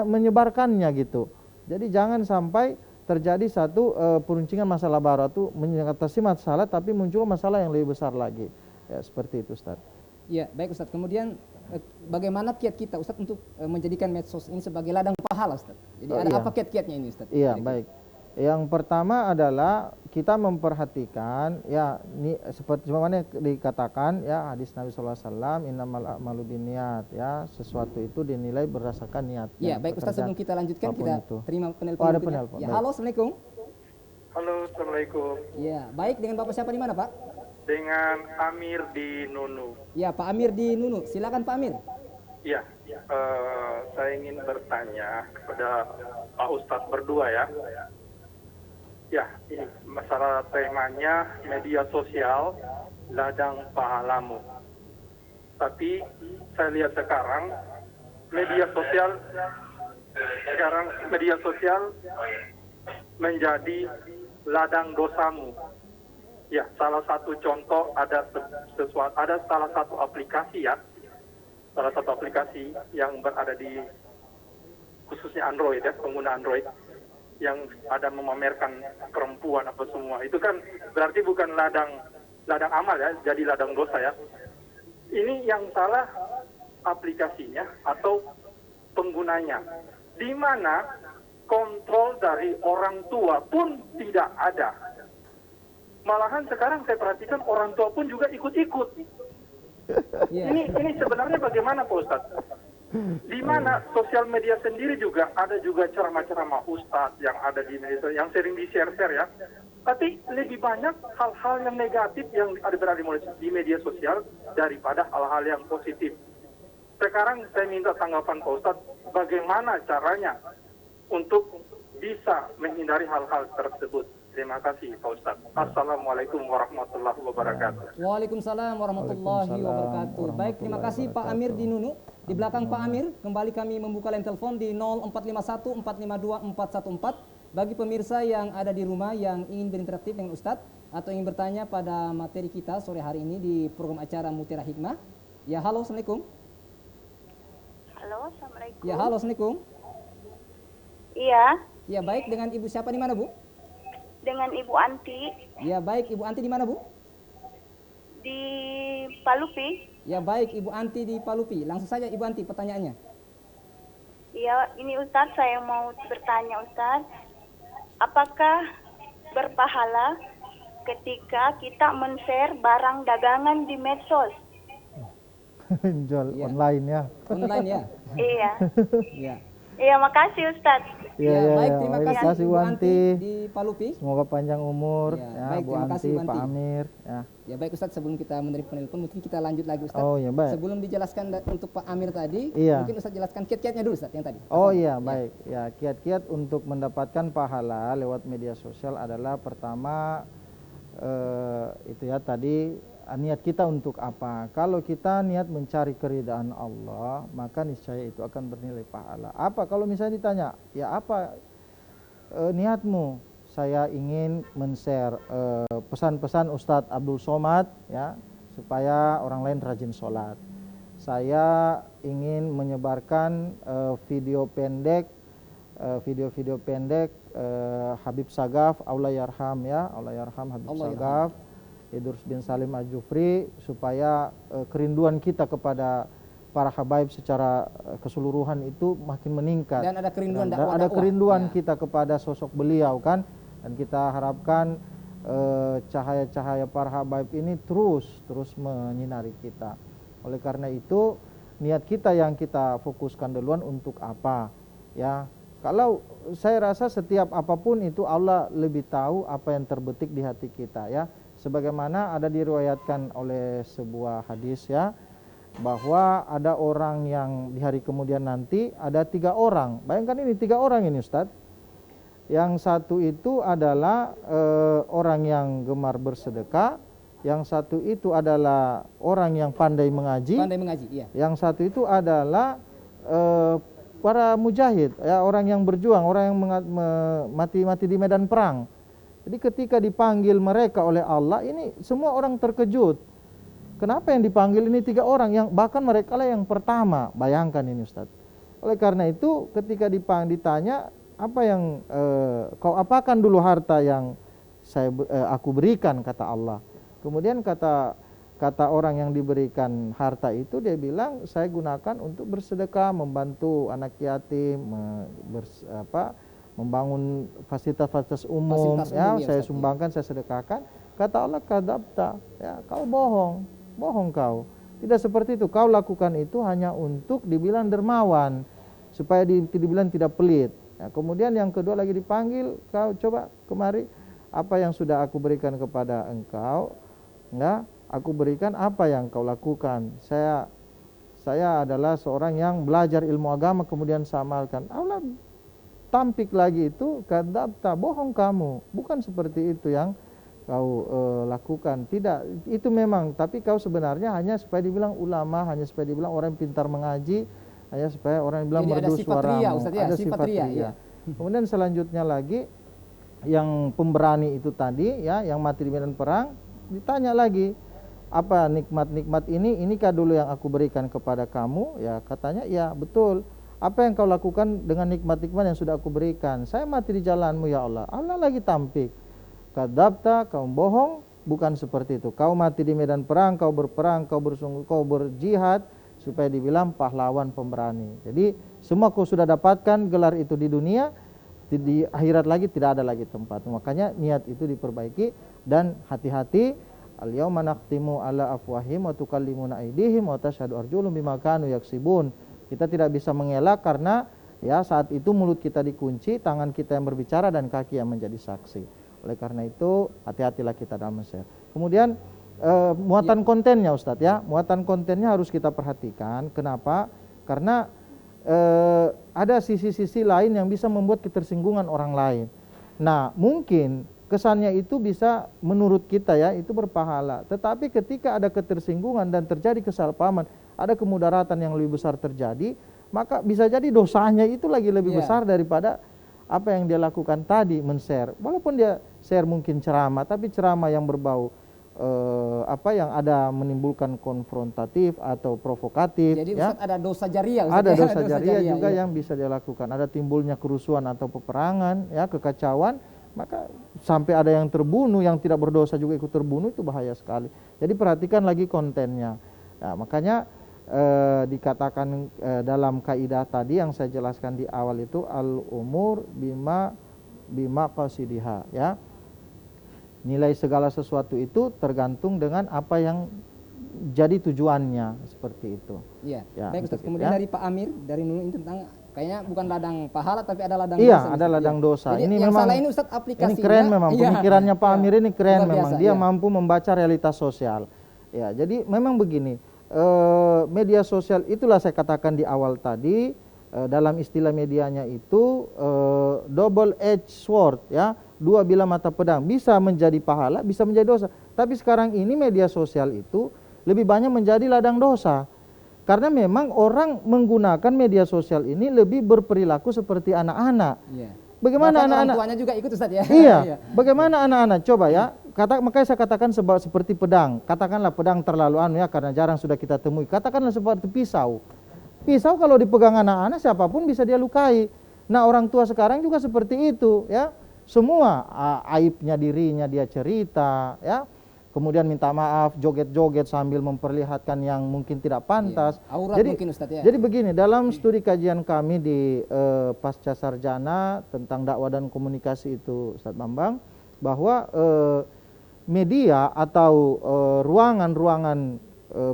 B: menyebarkannya gitu. Jadi jangan sampai terjadi satu peruncingan masalah baru itu mengatasi masalah tapi muncul masalah yang lebih besar lagi. Ya, seperti itu, Ustaz.
A: Ya, baik Ustaz. Kemudian bagaimana kiat kita, Ustaz, untuk menjadikan medsos ini sebagai ladang pahala, Ustaz? Jadi apa kiat-kiatnya ini, Ustaz? Iya,
B: baik. Yang pertama adalah kita memperhatikan, ya, ini seperti mana dikatakan, ya, hadis Nabi SAW, innamal a'malu binniyat, ya, sesuatu itu dinilai berdasarkan niat.
A: Ya, baik Ustaz, sebelum kita lanjutkan kita terima penelpon.
B: Ada penelpon.
A: Ya, halo, Assalamualaikum.
D: Halo, Assalamualaikum.
A: Ya, baik, dengan Bapak siapa di mana, Pak?
D: Dengan Amir di Nunu.
A: Ya, Pak Amir di Nunu. Silakan Pak Amir.
D: Ya, saya ingin bertanya kepada Pak Ustadz berdua ya. Ya, ini masalah temanya media sosial, ladang pahalamu. Tapi saya lihat sekarang media sosial menjadi ladang dosamu. Ya, salah satu contoh ada salah satu aplikasi yang berada di khususnya Android ya, pengguna Android yang ada memamerkan perempuan apa semua. Itu kan berarti bukan ladang amal ya, jadi ladang dosa ya. Ini yang salah aplikasinya atau penggunanya. Di mana kontrol dari orang tua pun tidak ada. Malahan sekarang saya perhatikan orang tua pun juga ikut-ikut.
A: Ya.
D: Ini sebenarnya bagaimana Pak Ustadz? Di mana sosial media sendiri juga ada juga ceramah-ceramah Ustadz yang ada di media sosial, yang sering di-share ya. Tapi lebih banyak hal-hal yang negatif yang berada di media sosial daripada hal-hal yang positif. Sekarang saya minta tanggapan Pak Ustadz, bagaimana caranya untuk bisa menghindari hal-hal tersebut. Terima kasih Pak Ustadz. Assalamualaikum warahmatullahi wabarakatuh.
A: Waalaikumsalam warahmatullahi wabarakatuh. Baik, terima kasih Pak Amir di Nunu. Di belakang Pak Amir, kembali kami membuka line telepon di 0451 452 414. Bagi pemirsa yang ada di rumah yang ingin berinteraktif dengan Ustadz atau ingin bertanya pada materi kita sore hari ini di program acara Mutiara Hikmah. Ya, halo, Assalamualaikum.
E: Halo, Assalamualaikum.
A: Ya, halo, Assalamualaikum.
E: Iya,
A: Ya, baik, dengan Ibu siapa di mana, Bu?
E: dengan Ibu Anti
A: Ya, baik, Ibu Anti di mana, Bu?
E: di Palupi.
A: Ya, baik, Ibu Anti di Palupi. Langsung saja Ibu Anti pertanyaannya.
E: Iya, ini Ustadz saya mau bertanya Ustadz, apakah berpahala ketika kita men-share barang dagangan di medsos?
B: Jual
A: Iya.
B: online ya.
A: Online ya.
E: Iya,
A: Ya.
E: iya makasih Ustadz.
A: Ya, baik, terima
B: Baik,
A: kasih
B: Bu
A: Ibu
B: Anti.
A: Anti di Palupi.
B: Semoga panjang umur
A: Ya,
B: ya,
A: baik,
B: Bu
A: terima
B: Anti,
A: kasih, Bu
B: Pak
A: Anti.
B: Amir ya.
A: Ya, baik Ustadz, sebelum kita menerima penelpon mungkin kita lanjut lagi Ustadz.
B: Oh ya, baik.
A: Sebelum dijelaskan untuk Pak Amir tadi,
B: Iya.
A: mungkin Ustadz jelaskan kiat-kiatnya dulu Ustadz yang tadi.
B: Oh iya, baik. Ya, kiat-kiat untuk mendapatkan pahala lewat media sosial adalah pertama itu ya tadi niat kita untuk apa. Kalau kita niat mencari keridhaan Allah, maka niscaya itu akan bernilai pahala. Apa kalau misalnya ditanya, ya apa niatmu? Saya ingin men-share pesan-pesan Ustadz Abdul Somad ya, supaya orang lain rajin sholat. Saya ingin menyebarkan video pendek Habib Sagaf Allah Yarham ya, Allah Yarham Habib
A: Allah
B: Sagaf Idrus bin Salim Al-Jufri, supaya kerinduan kita kepada para habaib secara keseluruhan itu makin meningkat.
A: Dan ada kerinduan
B: Dan
A: dakwah.
B: ada kerinduan
A: Ya.
B: kita kepada sosok beliau kan, dan kita harapkan cahaya-cahaya para habaib ini terus menyinari kita. Oleh karena itu niat kita yang kita fokuskan duluan untuk apa ya. Kalau saya rasa setiap apapun itu Allah lebih tahu apa yang terbetik di hati kita ya. Sebagaimana ada diriwayatkan oleh sebuah hadis ya, bahwa ada orang yang di hari kemudian nanti ada 3 orang. Bayangkan ini 3 orang ini Ustadz. Yang satu itu adalah orang yang gemar bersedekah, yang satu itu adalah orang yang pandai mengaji,
A: Iya.
B: yang satu itu adalah para mujahid, ya, orang yang berjuang, orang yang mati di medan perang. Jadi ketika dipanggil mereka oleh Allah, ini semua orang terkejut. Kenapa yang dipanggil ini 3 orang, yang bahkan mereka lah yang pertama. Bayangkan ini Ustadz. Oleh karena itu ketika ditanya, apa yang kau apakan dulu harta yang aku berikan, kata Allah. Kemudian kata orang yang diberikan harta itu, dia bilang, saya gunakan untuk bersedekah, membantu anak yatim, membangun fasilitas umum, ya, saya sumbangkan, saya sedekahkan. Kata Allah, kadzabta, ya, kau bohong kau. Tidak seperti itu. Kau lakukan itu hanya untuk dibilang dermawan, supaya dibilang tidak pelit. Ya, kemudian yang kedua lagi dipanggil, kau coba kemari, apa yang sudah aku berikan kepada engkau, enggak, aku berikan apa yang kau lakukan. saya adalah seorang yang belajar ilmu agama kemudian saya amalkan. Allah tampik lagi itu, kadzabta, bohong kamu. Bukan seperti itu yang kau lakukan. Tidak, itu memang, tapi kau sebenarnya hanya supaya dibilang ulama, hanya supaya dibilang orang yang pintar mengaji, hanya supaya orang yang bilang
A: Jadi
B: merdu
A: ada sifat ria,
B: suaramu.
A: Ustaz, ya,
B: Ada
A: sifat ria, ya.
B: Kemudian selanjutnya lagi yang pemberani itu tadi ya, yang mati di medan perang, ditanya lagi, apa nikmat-nikmat ini kah dulu yang aku berikan kepada kamu? Ya, katanya ya betul. Apa yang kau lakukan dengan nikmat-nikmat yang sudah aku berikan? Saya mati di jalanmu ya Allah. Allah lagi tampik, kadzabta, kau bohong, bukan seperti itu. Kau mati di medan perang, kau berperang, kau bersungguh, kau berjihad supaya dibilang pahlawan pemberani. Jadi semua kau sudah dapatkan gelar itu di dunia, di akhirat lagi tidak ada lagi tempat. Makanya niat itu diperbaiki dan hati-hati. Al-yauma naqtimu ala afwahim wa tukallimuna aydihim wa tashhadu arjuluhum bima kanu yaksibun. Kita tidak bisa mengelak karena ya saat itu mulut kita dikunci, tangan kita yang berbicara dan kaki yang menjadi saksi. Oleh karena itu hati-hatilah kita dalam share. Kemudian muatan kontennya Ustadz ya, muatan kontennya harus kita perhatikan. Kenapa? Karena ada sisi-sisi lain yang bisa membuat ketersinggungan orang lain. Nah, mungkin kesannya itu bisa menurut kita ya itu berpahala. Tetapi ketika ada ketersinggungan dan terjadi kesalahpahaman, ada kemudaratan yang lebih besar terjadi, maka bisa jadi dosanya itu lagi lebih besar daripada apa yang dia lakukan tadi, men-share. Walaupun dia share mungkin ceramah, tapi ceramah yang berbau apa yang ada menimbulkan konfrontatif atau provokatif.
A: Jadi
B: ya.
A: Ustaz ada dosa jariah, Ustaz,
B: Ada
A: ya?
B: dosa jariah juga
A: ya.
B: yang bisa dia lakukan. Ada timbulnya kerusuhan atau peperangan, ya, kekacauan, maka sampai ada yang terbunuh, yang tidak berdosa juga ikut terbunuh, itu bahaya sekali. Jadi perhatikan lagi kontennya. Nah, makanya dikatakan dalam kaidah tadi yang saya jelaskan di awal itu al-umur bima qasidiha, ya. Nilai segala sesuatu itu tergantung dengan apa yang jadi tujuannya, seperti itu.
A: Iya.
B: Ya,
A: Baik Ustaz.
B: untuk
A: Kemudian
B: ya.
A: dari Pak Amir dari Nunu ini tentang kayaknya bukan ladang pahala tapi ada ladang
B: Iya,
A: dosa.
B: ada ladang dosa.
A: Jadi
B: Ini
A: yang
B: memang
A: salah ini Ustaz aplikasinya.
B: ini keren memang, pemikirannya Pak Amir ini keren
A: Luar
B: memang.
A: biasa,
B: Dia
A: iya.
B: mampu membaca realitas sosial. Ya, jadi memang begini. Media sosial itulah saya katakan di awal tadi, dalam istilah medianya itu double edged sword, ya, dua bilah mata pedang, bisa menjadi pahala, bisa menjadi dosa. Tapi sekarang ini media sosial itu lebih banyak menjadi ladang dosa. Karena memang orang menggunakan media sosial ini lebih berperilaku seperti anak-anak.
A: Iya.
B: Bagaimana
A: Bahkan
B: anak-anak?
A: orang tuanya juga ikut Ustaz ya.
B: Iya. Bagaimana anak-anak? Coba ya. Makanya saya katakan seperti pedang. Katakanlah pedang terlalu ya, karena jarang sudah kita temui. Katakanlah seperti pisau. Pisau kalau dipegang anak-anak siapapun bisa dia lukai. Nah, orang tua sekarang juga seperti itu, ya. Semua aibnya dirinya dia cerita, ya. Kemudian minta maaf, joget-joget sambil memperlihatkan yang mungkin tidak pantas.
A: Iya. Aurat
B: Jadi,
A: mungkin Ustaz ya.
B: Jadi begini, dalam studi kajian kami di pasca sarjana tentang dakwah dan komunikasi itu, Ustaz Bambang, bahwa media atau ruangan-ruangan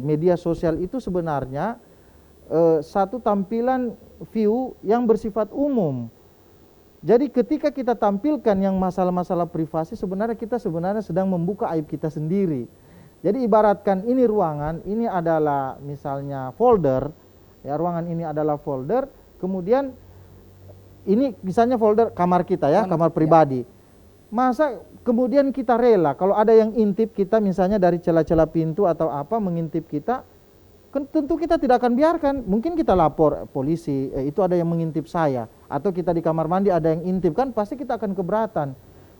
B: media sosial itu sebenarnya satu tampilan view yang bersifat umum. Jadi ketika kita tampilkan yang masalah-masalah privasi, sebenarnya kita sedang membuka aib kita sendiri. Jadi ibaratkan ini ruangan, ini adalah misalnya folder, ya, ruangan ini adalah folder, kemudian ini misalnya folder kamar kita ya, kamar pribadi. Masa kemudian kita rela kalau ada yang intip kita misalnya dari celah-celah pintu atau apa mengintip kita, tentu kita tidak akan biarkan. Mungkin kita lapor polisi, itu ada yang mengintip saya, atau kita di kamar mandi ada yang intip, kan pasti kita akan keberatan,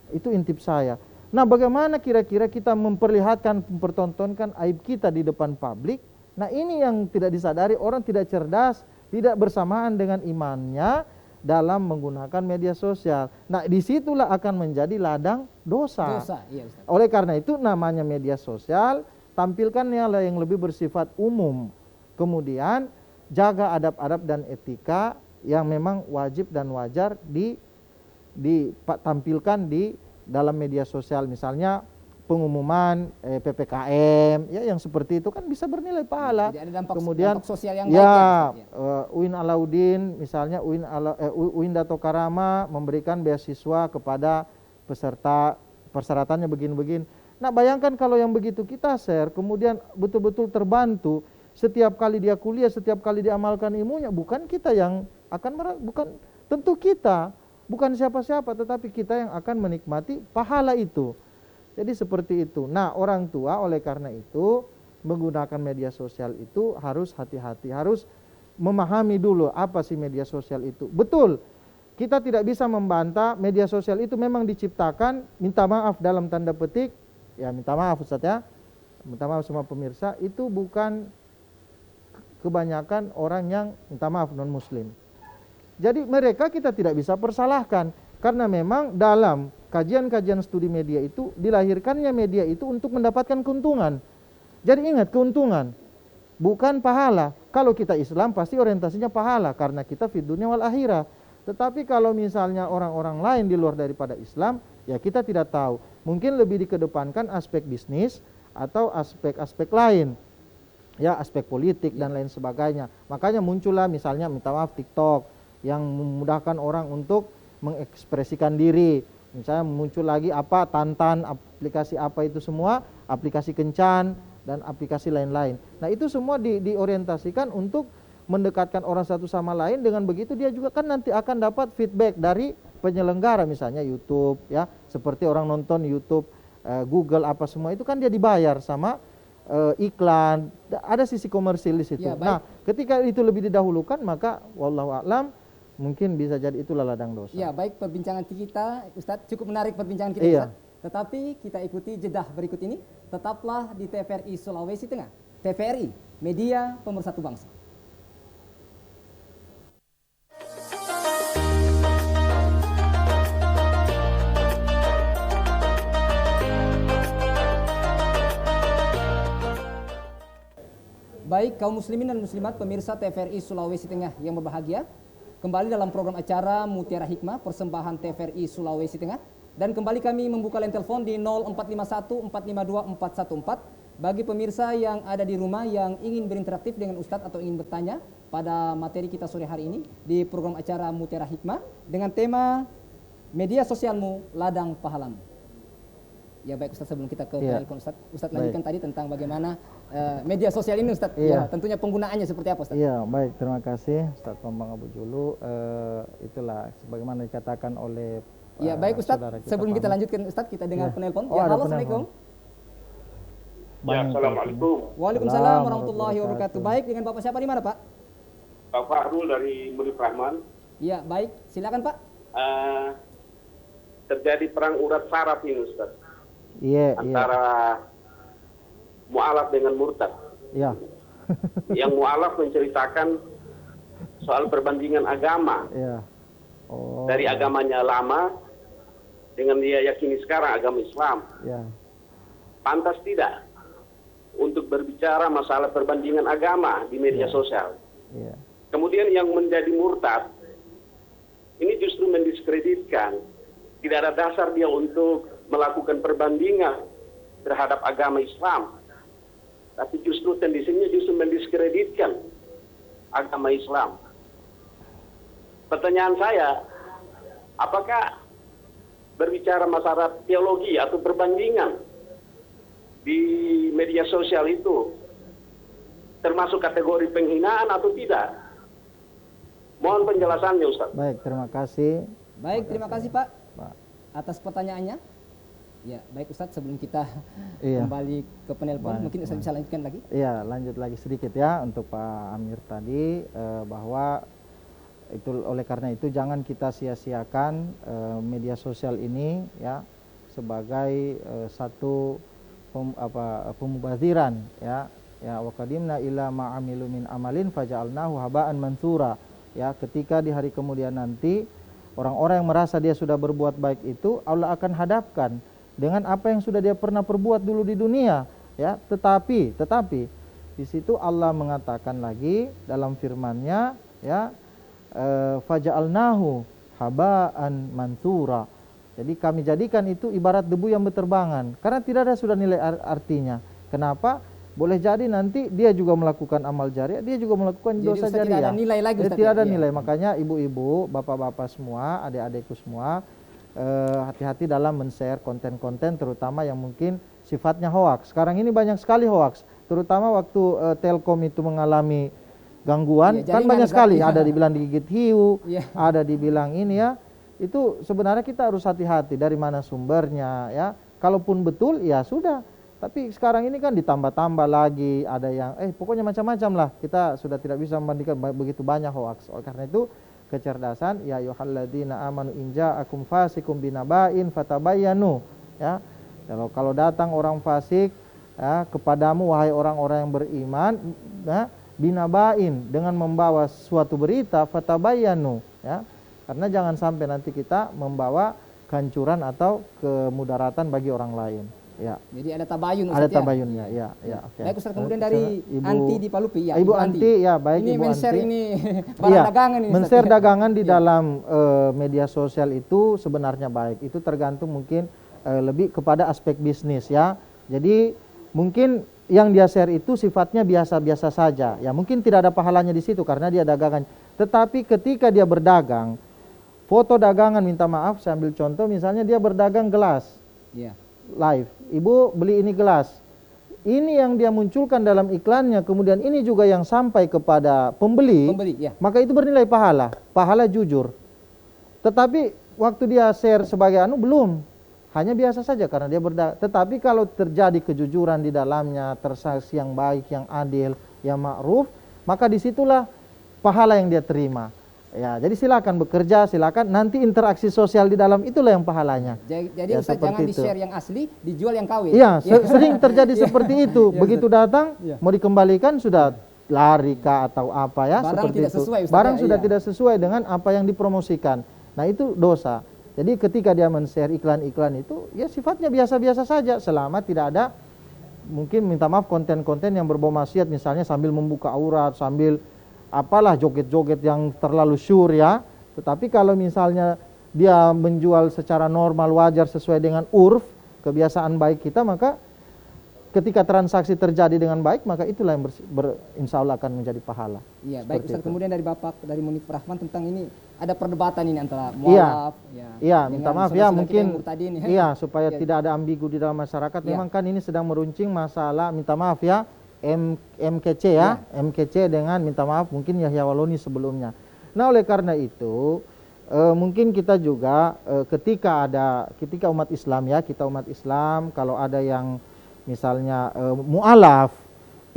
B: itu intip saya. Nah, bagaimana kira-kira kita mempertontonkan aib kita di depan publik? Nah, ini yang tidak disadari, orang tidak cerdas, tidak bersamaan dengan imannya dalam menggunakan media sosial. Nah, disitulah akan menjadi ladang dosa.
A: Iya, Ustaz.
B: Oleh karena itu namanya media sosial, tampilkannya yang lebih bersifat umum. Kemudian jaga adab-adab dan etika yang memang wajib dan wajar ditampilkan di dalam media sosial. Misalnya pengumuman PPKM, ya, yang seperti itu kan bisa bernilai pahala.
A: Jadi ada
B: Kemudian
A: dampak sosial yang
B: ya,
A: baik ya.
B: UIN Alauddin misalnya, UIN Dato Karama memberikan beasiswa kepada peserta, persyaratannya begini-begini. Nah, bayangkan kalau yang begitu kita share, kemudian betul-betul terbantu, setiap kali dia kuliah, setiap kali dia amalkan ilmunya, bukan kita yang akan bukan tentu kita, bukan siapa-siapa, tetapi kita yang akan menikmati pahala itu. Jadi seperti itu. Nah, orang tua oleh karena itu menggunakan media sosial itu harus hati-hati, harus memahami dulu apa sih media sosial itu. Betul, kita tidak bisa membantah media sosial itu memang diciptakan, minta maaf dalam tanda petik, ya minta maaf Ustaz ya, minta maaf semua pemirsa, itu bukan kebanyakan orang yang minta maaf non muslim. Jadi mereka kita tidak bisa persalahkan, karena memang dalam kajian-kajian studi media itu dilahirkannya media itu untuk mendapatkan keuntungan. Jadi ingat, keuntungan bukan pahala. Kalau kita Islam pasti orientasinya pahala, karena kita fid dunya wal akhirah. Tetapi kalau misalnya orang-orang lain di luar daripada Islam, ya kita tidak tahu. Mungkin lebih dikedepankan aspek bisnis atau aspek-aspek lain, ya aspek politik dan lain sebagainya. Makanya muncullah misalnya minta maaf TikTok yang memudahkan orang untuk mengekspresikan diri. Misalnya muncul lagi apa Tantan, aplikasi apa itu semua, aplikasi Kencan dan aplikasi lain-lain. Nah itu semua diorientasikan untuk mendekatkan orang satu sama lain. Dengan begitu dia juga kan nanti akan dapat feedback dari penyelenggara, misalnya YouTube ya, seperti orang nonton YouTube, Google apa semua itu kan dia dibayar sama iklan, ada sisi komersil di situ.
A: Ya,
B: nah, ketika itu lebih didahulukan, maka wallahu a'lam mungkin bisa jadi itulah ladang dosa.
A: Ya, baik, perbincangan kita Ustadz cukup menarik perbincangan kita
B: Iya.
A: Ustadz. Tetapi kita ikuti jedah berikut ini. Tetaplah di TVRI Sulawesi Tengah. TVRI, media pemersatu bangsa. Baik kaum muslimin dan muslimat pemirsa TVRI Sulawesi Tengah yang berbahagia, kembali dalam program acara Mutiara Hikmah persembahan TVRI Sulawesi Tengah, dan kembali kami membuka line telepon di 0451 452 414 bagi pemirsa yang ada di rumah yang ingin berinteraktif dengan Ustadz atau ingin bertanya pada materi kita sore hari ini di program acara Mutiara Hikmah dengan tema media sosialmu ladang pahalamu. Ya baik Ustadz, sebelum kita ke telepon Ustadz lanjutkan tadi tentang bagaimana media sosial ini Ustadz. Ya, tentunya penggunaannya seperti apa Ustadz?
B: Iya, baik, terima kasih Ustadz Bambang Abu Julu. Itulah sebagaimana dikatakan oleh
A: ya baik Ustadz, sebelum kita lanjutkan Ustadz, kita dengar penelpon. Ya, halo, Assalamualaikum.
C: Ya, Assalamualaikum.
A: Waalaikumsalam warahmatullahi wabarakatuh. Baik, dengan Bapak siapa di mana Pak?
C: Pak Fahrul dari Muluk Rahman.
A: Ya baik, silakan Pak.
C: Terjadi perang urat saraf ini Ustaz.
B: Iya,
C: antara mu'alaf dengan murtad.
B: Iya.
C: Yang mu'alaf menceritakan soal perbandingan agama.
B: Iya. Oh.
C: Dari agamanya lama dengan dia yakini sekarang agama Islam.
B: Iya.
C: Pantas tidak untuk berbicara masalah perbandingan agama di media sosial.
B: Iya.
C: Kemudian yang menjadi murtad ini justru mendiskreditkan. Tidak ada dasar dia untuk melakukan perbandingan terhadap agama Islam. Tapi justru tendensinya justru mendiskreditkan agama Islam. Pertanyaan saya, apakah berbicara masalah teologi atau perbandingan di media sosial itu termasuk kategori penghinaan atau tidak? Mohon penjelasannya Ustaz.
B: Baik, terima kasih.
A: Baik, terima kasih Pak atas pertanyaannya. Ya, baik Ustadz, sebelum kita kembali ke penelpon, mungkin Ustadz bisa lanjutkan lagi?
B: Iya, lanjut lagi sedikit ya untuk Pak Amir tadi, bahwa itu oleh karena itu jangan kita sia-siakan media sosial ini ya sebagai satu pemubaziran ya wa qadimna ila ma amilu min amalin faja'alnahu haba'an mansura ya. Ketika di hari kemudian nanti orang-orang yang merasa dia sudah berbuat baik itu Allah akan hadapkan dengan apa yang sudah dia pernah perbuat dulu di dunia ya. Tetapi di situ Allah mengatakan lagi dalam firman-Nya ya, faja'alnahu haba'an mansura. Jadi kami jadikan itu ibarat debu yang berterbangan karena tidak ada sudah nilai artinya. Kenapa? Boleh jadi nanti dia juga melakukan amal jariah, dia juga melakukan dosa jariah.
A: Tidak ada nilai lagi Ustaz.
B: Tidak ada nilai. Makanya ibu-ibu, bapak-bapak semua, adik-adikku semua, hati-hati dalam men-share konten-konten terutama yang mungkin sifatnya hoaks. Sekarang ini banyak sekali hoaks. terutama waktu Telkom itu mengalami gangguan,
A: Iya,
B: kan
A: jaringan
B: banyak
A: Ustaz,
B: sekali,
A: iya.
B: ada dibilang digigit hiu,
A: Iya.
B: ada dibilang ini ya. Itu sebenarnya kita harus hati-hati dari mana sumbernya ya. Kalaupun betul ya sudah. Tapi sekarang ini kan ditambah-tambah lagi, ada yang pokoknya macam-macam lah. Kita sudah tidak bisa membandingkan begitu banyak hoax. Oleh karena itu kecerdasan, ya ayyuhalladzina amanu in ja'akum fasikum binaba'in fatabayyanu ya. Kalau datang orang fasik ya, kepadamu wahai orang-orang yang beriman ya, binaba'in, dengan membawa suatu berita, fatabayyanu ya. Karena jangan sampai nanti kita membawa kehancuran atau kemudaratan bagi orang lain. Ya.
A: Jadi ada tabayun Ustaz,
B: Ada
A: ya?
B: tabayunnya, ya, ya. Oke.
A: Baik Ustaz, kemudian dari Anti di Palupi ya.
B: Ibu Anti, ya baik
A: Ini
B: Ibu
A: men-share
B: Anti.
A: ini barang
B: Iya,
A: dagangan ini Ustaz,
B: men-share
A: ya.
B: dagangan di
A: Iya.
B: dalam media sosial itu sebenarnya baik. Itu tergantung mungkin lebih kepada aspek bisnis ya. Jadi mungkin yang dia share itu sifatnya biasa-biasa saja. Ya mungkin tidak ada pahalanya di situ karena dia dagangan. Tetapi ketika dia berdagang, foto dagangan, minta maaf saya ambil contoh, misalnya dia berdagang gelas
A: Iya.
B: live, ibu beli ini gelas, ini yang dia munculkan dalam iklannya, kemudian ini juga yang sampai kepada pembeli,
A: ya.
B: maka itu bernilai pahala jujur. Tetapi waktu dia share sebagai belum, hanya biasa saja karena dia berdagang. Tetapi kalau terjadi kejujuran di dalamnya, transaksi yang baik, yang adil, yang ma'ruf, maka disitulah pahala yang dia terima. Ya, jadi silakan bekerja, silakan nanti interaksi sosial di dalam itulah yang pahalanya.
A: Jadi
B: Ya,
A: Ustaz, jangan di-share yang asli, dijual yang KW.
B: Iya, sering terjadi seperti itu.
A: Ya,
B: Begitu datang,
A: Ya.
B: mau dikembalikan sudah lari kah atau apa ya,
A: Barang
B: seperti
A: tidak
B: itu.
A: sesuai, Ustaz,
B: Barang
A: ya,
B: sudah
A: iya.
B: tidak sesuai dengan apa yang dipromosikan. Nah, itu dosa. Jadi ketika dia men-share iklan-iklan itu, ya sifatnya biasa-biasa saja selama tidak ada mungkin minta maaf konten-konten yang berbau maksiat, misalnya sambil membuka aurat, sambil apalah joget-joget yang terlalu syur ya. Tetapi kalau misalnya dia menjual secara normal, wajar, sesuai dengan urf, kebiasaan baik kita, maka ketika transaksi terjadi dengan baik, maka itulah yang insya Allah akan menjadi pahala.
A: Iya, baik
B: Seperti
A: Ustaz.
B: itu.
A: Kemudian dari Bapak, dari Munif Rahman tentang ini, ada perdebatan ini antara
B: Iya.
A: mualaf,
B: Iya, minta maaf ya, mungkin iya supaya
A: Ya.
B: tidak ada ambigu di dalam masyarakat.
A: Iya.
B: Memang kan ini sedang meruncing masalah, minta maaf ya, MKC ya, MKC dengan minta maaf mungkin Yahya Waloni sebelumnya. Nah, oleh karena itu mungkin kita juga ketika umat Islam ya, kita umat Islam, kalau ada yang misalnya mualaf,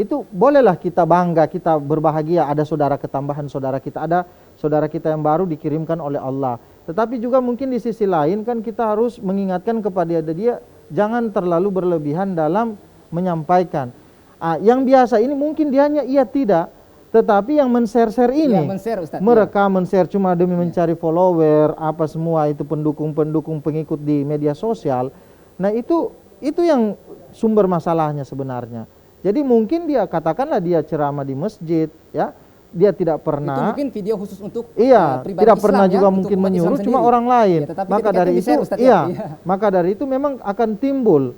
B: itu bolehlah kita bangga, kita berbahagia, ada saudara ketambahan saudara kita, ada saudara kita yang baru dikirimkan oleh Allah. Tetapi juga mungkin di sisi lain kan kita harus mengingatkan kepada dia jangan terlalu berlebihan dalam menyampaikan. Yang biasa ini mungkin dianya iya tidak, tetapi yang men-share-share ini,
A: Iya, men-share, Ustaz,
B: mereka men-share cuma demi mencari follower, apa semua itu pendukung-pendukung pengikut di media sosial. Nah itu yang sumber masalahnya sebenarnya. Jadi mungkin dia katakanlah dia ceramah di masjid, ya, dia tidak pernah.
A: Itu mungkin video khusus untuk
B: Iya,
A: pribadi
B: tidak
A: Islam,
B: pernah
A: ya,
B: juga
A: untuk
B: mungkin
A: umat Islam
B: menyuruh, cuma
A: sendiri.
B: orang lain.
A: Ya, tetapi
B: Maka
A: ketika
B: dari itu,
A: di-share, Ustaz,
B: iya,
A: ya.
B: maka dari itu memang akan timbul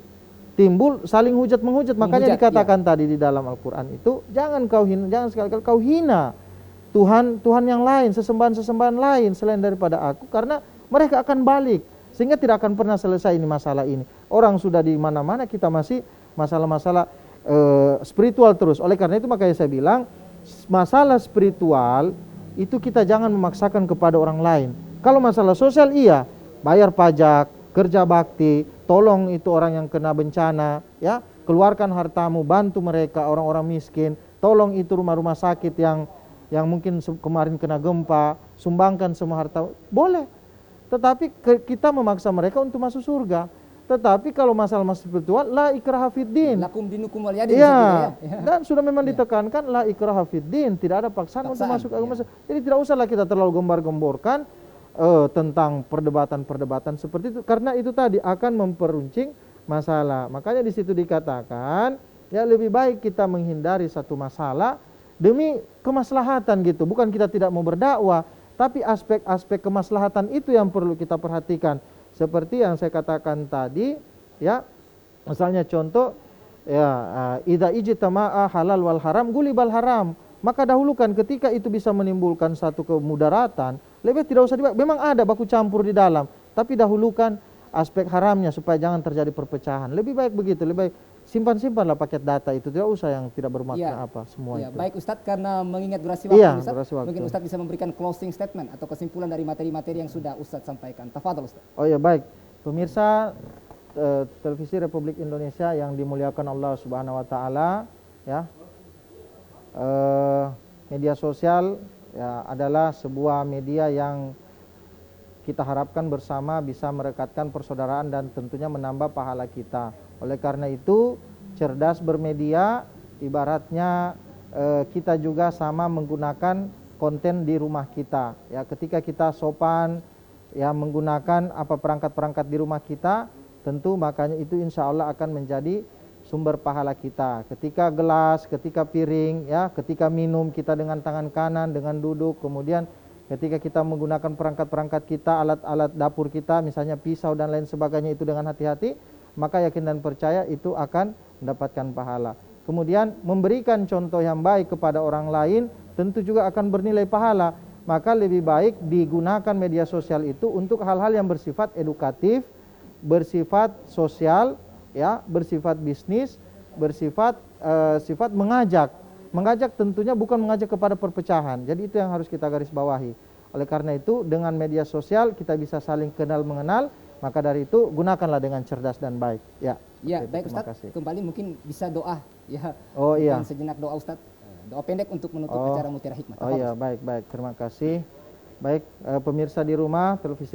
B: saling hujat menghujat. Makanya
A: Menghujat,
B: dikatakan tadi di dalam Al-Quran itu jangan sekali-kali kau hina Tuhan yang lain, sesembahan lain selain daripada aku, karena mereka akan balik sehingga tidak akan pernah selesai ini masalah ini. Orang sudah di mana-mana, kita masih masalah-masalah spiritual terus. Oleh karena itu makanya saya bilang masalah spiritual itu kita jangan memaksakan kepada orang lain. Kalau masalah sosial iya, bayar pajak, kerja bakti, tolong itu orang yang kena bencana, ya, keluarkan hartamu, bantu mereka orang-orang miskin, tolong itu rumah-rumah sakit yang mungkin kemarin kena gempa, sumbangkan semua harta, boleh. Tetapi kita memaksa mereka untuk masuk surga. Tetapi kalau masalah spiritual, la ikraha fiddin.
A: Lakum dinukum waliyadin.
B: Iya,
A: Ya.
B: dan sudah memang ditekankan la ikraha fiddin, tidak ada paksaan untuk masuk agama.
A: Ya.
B: Jadi tidak usahlah kita terlalu gembar-gemborkan tentang perdebatan-perdebatan seperti itu, karena itu tadi akan memperuncing masalah. Makanya di situ dikatakan ya lebih baik kita menghindari satu masalah demi kemaslahatan gitu. Bukan kita tidak mau berdakwah, tapi aspek-aspek kemaslahatan itu yang perlu kita perhatikan. Seperti yang saya katakan tadi, ya, misalnya contoh, ya, idza ijtama'a halal wal haram gulibal haram. Maka dahulukan ketika itu bisa menimbulkan satu kemudaratan, lebih tidak usah dibahas. Memang ada baku campur di dalam, tapi dahulukan aspek haramnya supaya jangan terjadi perpecahan. Lebih baik begitu, lebih baik simpan-simpanlah paket data itu, tidak usah yang tidak bermakna
A: Ya.
B: apa semua
A: Ya,
B: itu.
A: baik Ustadz, karena mengingat durasi waktu,
B: Iya,
A: Ustadz,
B: durasi waktu.
A: mungkin Ustadz bisa memberikan closing statement atau kesimpulan dari materi-materi yang sudah Ustadz sampaikan. Tafadhol Ustadz.
B: Oh ya, baik. Pemirsa Televisi Republik Indonesia yang dimuliakan Allah Subhanahu wa taala, ya. Media sosial ya adalah sebuah media yang kita harapkan bersama bisa merekatkan persaudaraan dan tentunya menambah pahala kita. Oleh karena itu, cerdas bermedia ibaratnya kita juga sama menggunakan konten di rumah kita. Ya, ketika kita sopan ya menggunakan apa perangkat-perangkat di rumah kita, tentu makanya itu insya Allah akan menjadi sumber pahala kita. Ketika gelas, ketika piring, ya, ketika minum kita dengan tangan kanan, dengan duduk, kemudian ketika kita menggunakan perangkat-perangkat kita, alat-alat dapur kita, misalnya pisau dan lain sebagainya itu dengan hati-hati, maka yakin dan percaya itu akan mendapatkan pahala. Kemudian memberikan contoh yang baik kepada orang lain tentu juga akan bernilai pahala. Maka lebih baik digunakan media sosial itu untuk hal-hal yang bersifat edukatif, bersifat sosial, ya, bersifat bisnis, bersifat sifat mengajak. Mengajak tentunya bukan mengajak kepada perpecahan. Jadi itu yang harus kita garis bawahi. Oleh karena itu dengan media sosial kita bisa saling kenal mengenal, maka dari itu gunakanlah dengan cerdas dan baik. Ya.
A: Ya,
B: Oke,
A: baik
B: terima
A: Ustadz.
B: kasih.
A: Kembali mungkin bisa doa ya.
B: Oh iya.
A: Dan sejenak doa Ustadz. Doa pendek untuk menutup acara Mutiara Hikmah.
B: Oh iya, baik, terima kasih. Baik, pemirsa di rumah televisi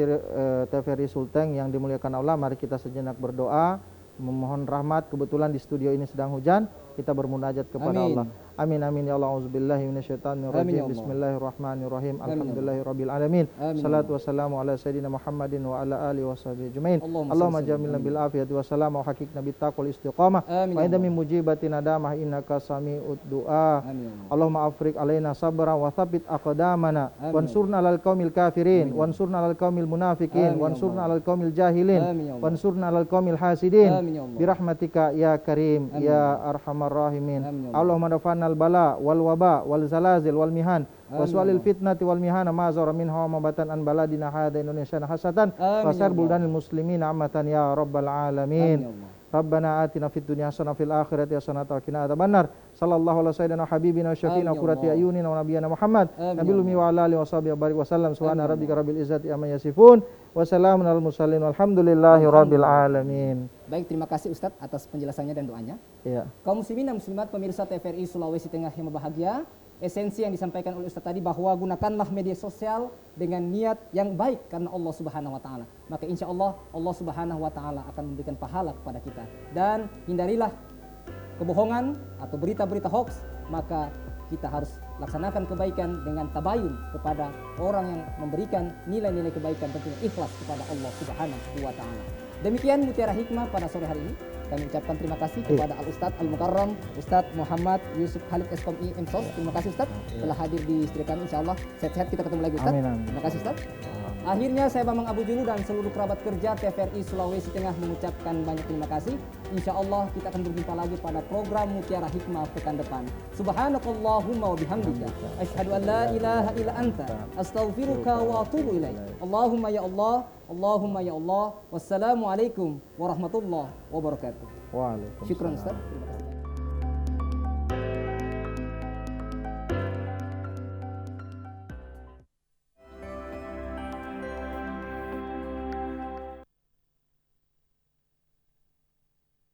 B: TVRI Sulteng yang dimuliakan Allah, mari kita sejenak berdoa, memohon rahmat. Kebetulan di studio ini sedang hujan, kita bermunajat kepada
A: Amin.
B: Allah. Amin amin ya Allah. Auzubillahi minasyaitonir
A: Amin ya
B: rajim.
A: Allah.
B: Bismillahirrahmanirrahim.
A: Amin ya Allah.
B: Alhamdulillahirabbil alamin.
A: Amin.
B: Salatu wassalamu ala sayyidina Muhammadin wa ala alihi washabihi ajmain. Allahumma jamilna bil afiyati wassalam wa haqiqna bit taqwal istiqamah.
A: Amin
B: Wa
A: ya
B: inda
A: Allah.
B: min mujibati nadamah innaka sami'ud du'a.
A: Amin ya Allah.
B: Allahumma afrik alaina sabra wa thabbit aqdamana
A: Amin.
B: wansurna alal qaumil kafirin wansurna alal qaumil munafikin
A: Amin ya
B: wansurna
A: Allah.
B: alal qaumil jahilin
A: Amin ya Allah.
B: wansurna alal qaumil hasidin
A: Amin ya Allah.
B: birahmatika ya karim
A: Amin
B: ya arhamar rahimin.
A: Amin ya Allah.
B: Allahumma dafanal bala wal waba wal zalazil wal mihan
A: Amin
B: waswalil
A: ya Allah.
B: fitnati wal mihana ma zara minha wa ma batan an baladina hada Indonesia hasatan
A: Amin ya
B: wasar
A: Allah.
B: buldanil muslimin amatan ya rabbal
A: Amin
B: alamin.
A: ya Allah.
B: Rabbana atina fid dunya hasanah fil akhirati hasanah wa qina adzabannar. Sallallahu ala sayyidina habibina wa syafiina
A: Amin ya
B: qurrati
A: Allah.
B: ayunina wa nabiyyina Muhammad
A: Amin
B: nabil
A: ya
B: ummi
A: Allah.
B: wa ala alihi washabihi wa barik wasallam.
A: Amin
B: Subhana
A: ya
B: rabbika
A: Allah.
B: rabbil izzati amma yasifun wa salamun alal mursalin walhamdulillahi rabbil alamin.
A: Baik, terima kasih Ustadz atas penjelasannya dan doanya.
B: Iya.
A: Kaum muslimin dan muslimat pemirsa TVRI Sulawesi Tengah yang berbahagia, esensi yang disampaikan oleh Ustadz tadi bahwa gunakanlah media sosial dengan niat yang baik karena Allah Subhanahu wa taala. Maka insya Allah Allah Subhanahu wa taala akan memberikan pahala kepada kita. Dan hindarilah kebohongan atau berita-berita hoax, maka kita harus laksanakan kebaikan dengan tabayun kepada orang yang memberikan nilai-nilai kebaikan, tentunya ikhlas kepada Allah Subhanahu wa taala. Demikian Mutiara Hikmah pada sore hari ini. Kami ucapkan terima kasih kepada Al-Ustadz Al-Mukarram Ustadz Muhammad Yusuf Khalid SKMI MSOS. Terima kasih Ustadz telah hadir di studio kami. Insyaallah sehat-sehat kita ketemu lagi Ustadz.
B: Amin, amin.
A: Terima kasih Ustadz. Akhirnya saya Bambang Abu Julu dan seluruh kerabat kerja TVRI Sulawesi Tengah mengucapkan banyak terima kasih. Insya Allah kita akan berjumpa lagi pada program Mutiara Hikmah pekan depan. Subhanakallahumma wa bihamdika asyhadu an la ilaha illa anta astaghfiruka wa atubu ilaik. Allahumma ya Allah, Allahumma ya Allah. Wassalamualaikum warahmatullahi wabarakatuh.
B: Waalaikumsalam.
A: Syukran Ustaz.